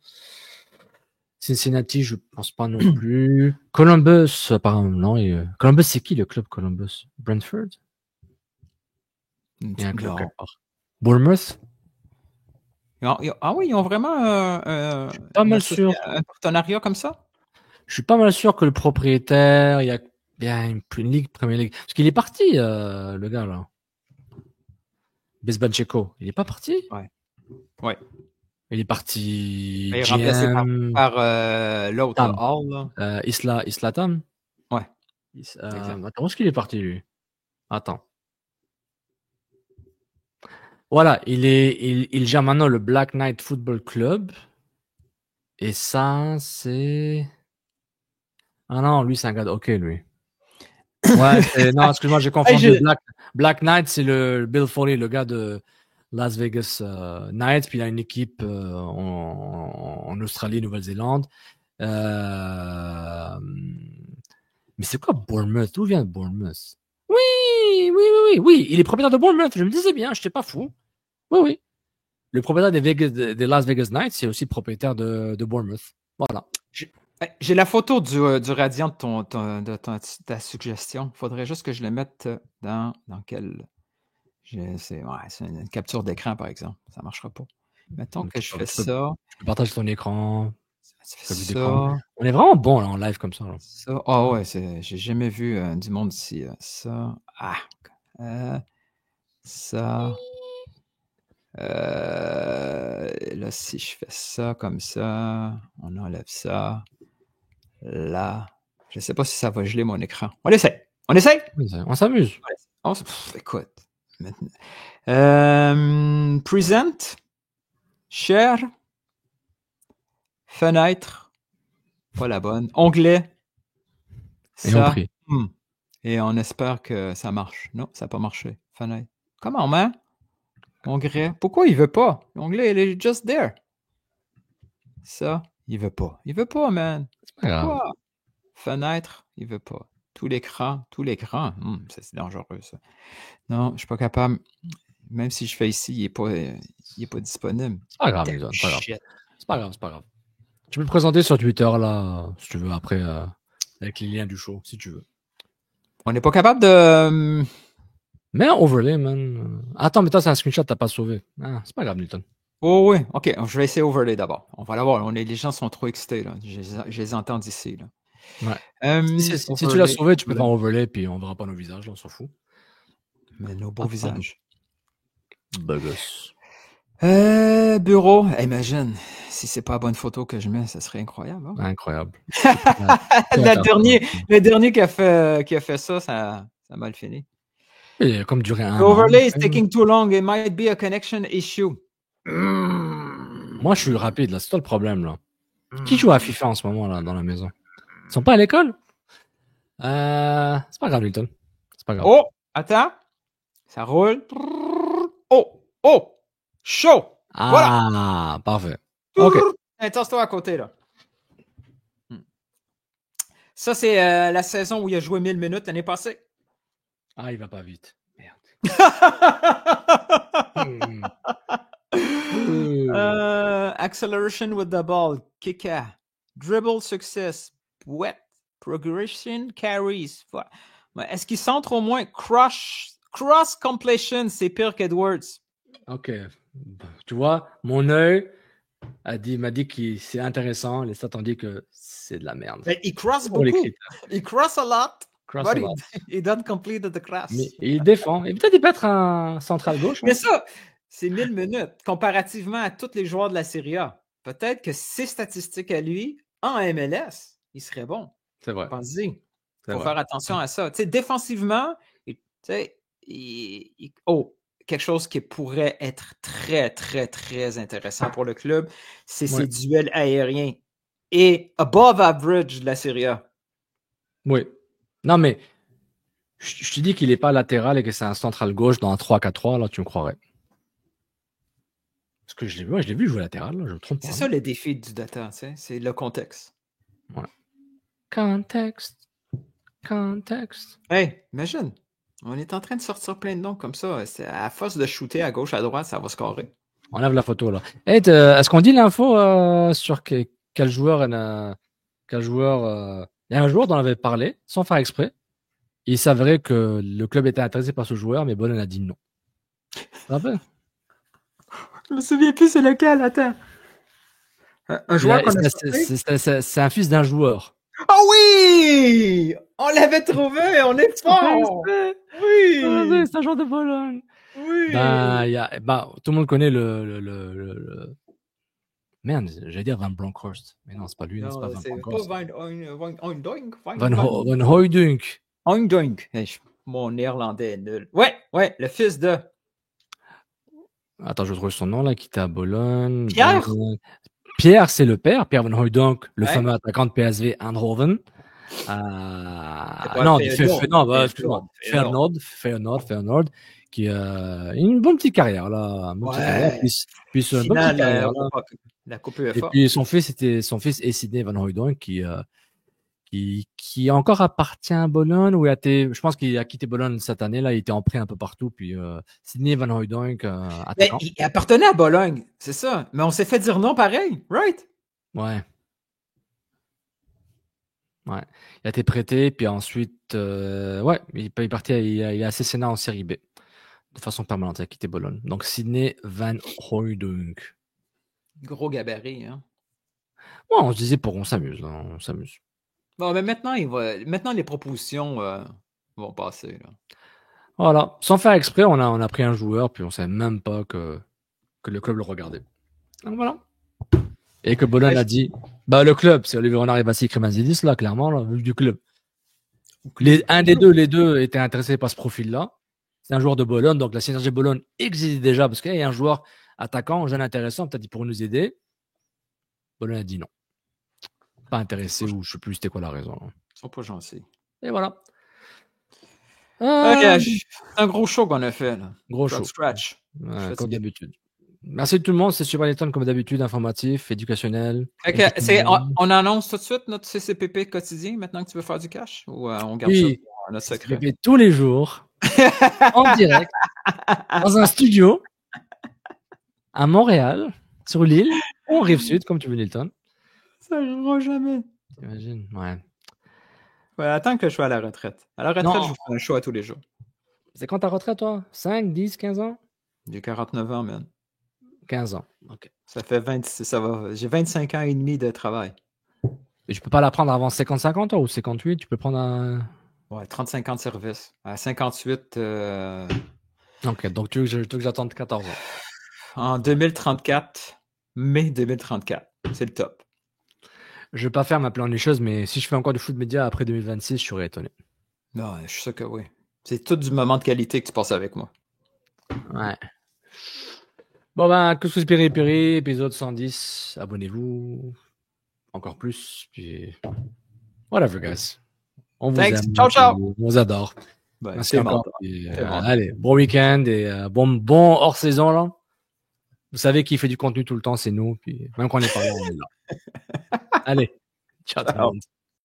Cincinnati, je pense pas non plus. Columbus, apparemment, non. Columbus, c'est qui le club Columbus? Brentford? Il y a un club quelque part. Bournemouth? Ah oui, ils ont vraiment un partenariat comme ça? Je suis pas mal sûr que le propriétaire, il y a une ligue, Premier League. Parce qu'il est parti, le gars, là. Bezbancheko. Il est pas parti? Ouais. Il est parti. Il est remplacé par l'autre, Hall. Islatam? Ouais. Attends, où est-ce qu'il est parti, lui? Attends. Voilà, il gère maintenant le Black Knight Football Club. Et ça, c'est... Ah non, lui, c'est un gars de hockey, lui. Ouais, non, excuse-moi, j'ai confondu. Black Knight, c'est le Bill Foley, le gars de Las Vegas Knights, puis il a une équipe en Australie, Nouvelle-Zélande. Mais c'est quoi Bournemouth? D'où vient Bournemouth? Oui, il est propriétaire de Bournemouth, je me disais bien, je n'étais pas fou. Oui. Le propriétaire des Las Vegas Knights, c'est aussi propriétaire de Bournemouth. Voilà. J'ai la photo du radiant de ta suggestion. Il faudrait juste que je le mette dans quel... C'est une capture d'écran, par exemple. Ça ne marchera pas. Mettons que je fais ça. Tu partages ton écran. Ça. On est vraiment bon là, en live comme ça. Ah ouais, j'ai jamais vu du monde ici. Ça. Ça. Là, si je fais ça comme ça, on enlève ça. Là, je ne sais pas si ça va geler mon écran. On essaie. On s'amuse. Écoute. Present. Share. Fenêtre. Pas la bonne. Onglet. Ça. Et on espère que ça marche. Non, ça n'a pas marché. Fenêtre. Comment, man? Onglet. Pourquoi il veut pas? L'onglet, il est just there. Ça, il veut pas. Il veut pas, man. Pourquoi? Fenêtre, il veut pas. Tout l'écran. C'est dangereux, ça. Non, je suis pas capable. Même si je fais ici, il est pas disponible. C'est pas grave, c'est pas grave. Tu peux te présenter sur Twitter, là, si tu veux, après, avec les liens du show, si tu veux. On n'est pas capable de... Mais un overlay, man. Attends, mais toi, c'est un screenshot, t'as pas sauvé. C'est pas grave, Newton. Oh oui, ok, je vais essayer overlay d'abord. On va l'avoir. Les gens sont trop excités, là. Je les entends d'ici, là. Ouais. Si tu l'as sauvé, tu peux faire un overlay, puis on verra pas nos visages, là, on s'en fout. Mais nos beaux visages. Buggos. Bureau, imagine, si c'est pas la bonne photo que je mets, ça serait incroyable. Hein? Incroyable. Le dernier qui a fait ça a mal fini. Et comme durer un The an. overlay is taking too long. It might be a connection issue. Moi, je suis rapide, là. C'est toi le problème, là. Qui joue à FIFA en ce moment, là, dans la maison? Ils sont pas à l'école? C'est pas grave, Newton. C'est pas grave. Oh, attends. Ça roule. Oh, chaud. Ah, Voilà. parfait. OK. Tasse-toi à côté, là. Ça, c'est la saison où il a joué 1000 minutes l'année passée. Ah, il va pas vite. Merde. Acceleration with the ball. Kicka. Dribble success. Wet. Progression carries. Est-ce qu'il centre au moins? Cross completion, c'est pire qu'Edwards. OK. Tu vois, mon œil m'a dit que c'est intéressant. Les stats ont dit que c'est de la merde. Mais il cross beaucoup. Il cross a lot. Il donne complete the cross. Mais il défend. Et peut-être il peut être un central gauche. Mais ça, c'est 1000 minutes comparativement à tous les joueurs de la Serie A. Peut-être que ses statistiques à lui, en MLS, il serait bon. C'est vrai. Pensez-y. Il faut faire attention à ça. T'sais, défensivement, quelque chose qui pourrait être très, très, très intéressant pour le club, c'est ses duels aériens et above average de la Serie A. Oui. Non, mais je te dis qu'il n'est pas latéral et que c'est un central gauche dans un 3-4-3, là, tu me croirais. Parce que je l'ai vu jouer latéral, là, je me trompe pas. C'est ça le défi du data, c'est le contexte. Ouais. Contexte. Hey, imagine, on est en train de sortir plein de noms comme ça. À force de shooter à gauche, à droite, ça va scorer. On lève la photo, là. Hey, est-ce qu'on dit l'info sur quel joueur... Il y a un joueur dont on avait parlé, sans faire exprès. Il s'avérait que le club était intéressé par ce joueur, mais Bologne a dit non. Ça va? Je me souviens plus c'est lequel, attends. Un joueur qu'on a c'est un fils d'un joueur. Oh oui! On l'avait trouvé, on est fort! Oui! C'est un joueur de Bologne. Oui! Tout le monde connaît le... Merde, j'allais dire Van Bronckhorst. Mais non, c'est pas lui, c'est pas Van Bronckhorst. Van Hooijdonk. Hooijdonk. Mon néerlandais est nul. Ouais, le fils de... Attends, je trouve son nom là, qui était à Bologne. Pierre? Pierre, c'est le père. Pierre Van Hooijdonk, le fameux attaquant de PSV Eindhoven. Feyenoord, qui a une bonne petite carrière là. Puis finale, la Coupe UEFA. Et puis son fils est Sidney Van Hooijdonk qui encore appartient à Bologne, ou je pense qu'il a quitté Bologne cette année là, il était en prêt un peu partout, puis Sidney Van Hooijdonk attaquant. Il appartenait à Bologne, c'est ça, mais on s'est fait dire non pareil, right? Ouais. Il a été prêté, puis ensuite il est parti, il a assassiné en série B de façon permanente, il a quitté Bologne. Donc Sidney Van Hooijdonk. Gros gabarit, hein. Ouais, on se disait on s'amuse, là, on s'amuse. Bon, mais maintenant les propositions vont passer, là. Voilà, sans faire exprès, on a pris un joueur, puis on savait même pas que le club le regardait. Donc voilà. Et que Bologne a dit, le club, c'est Olivier Renard et Vassili Cremanzidis, là, clairement, là, du club. Les deux étaient intéressés par ce profil-là. C'est un joueur de Bologne, donc la synergie Bologne existe déjà, parce qu'il y a un joueur attaquant, jeune intéressant, peut-être pour nous aider. Bologne a dit non. Pas intéressé, ou je sais plus c'était quoi la raison. Ils sont pas gentils. Et voilà. C'est un gros show qu'on a fait, là. Gros show. Scratch. Comme d'habitude. Merci tout le monde, c'est Super Letton comme d'habitude, informatif, éducationnel. On annonce tout de suite notre CCPP quotidien maintenant que tu veux faire du cash, ou on garde ça pour notre secret? CCPP tous les jours, en direct, dans un studio, à Montréal, sur l'île, ou en Rive-Sud, comme tu veux, Nilton. Ça n'arrivera jamais. T'imagines? Ouais. Attends que je sois à la retraite. À la retraite, je vous fais un show à tous les jours. C'est quand ta retraite, toi? 5, 10, 15 ans? J'ai 49 ans, man. 15 ans, ok. Ça fait j'ai 25 ans et demi de travail. Et tu peux pas la prendre avant 55 ans, toi, ou 58? Tu peux prendre un... Ouais, 35 ans de service. À 58... Ok, donc tu veux que j'attende 14 ans. En 2034, mai 2034. C'est le top. Je vais pas faire ma pleurnicheuse, mais si je fais encore du foot média après 2026, je serais étonné. Non, je suis sûr que oui. C'est tout du moment de qualité que tu passes avec moi. Ouais. Bon, ben, Couscous Piri Piri, épisode 110. Abonnez-vous. Encore plus. Puis, whatever, guys. On vous aime. Ciao, ciao. On vous adore. Ben, Merci c'est encore. bon. Puis, C'est bon. allez, bon week-end et bon hors-saison, là. Vous savez qui fait du contenu tout le temps, c'est nous. Puis, même quand on est pas là, on est là. Allez. Ciao, tout le monde.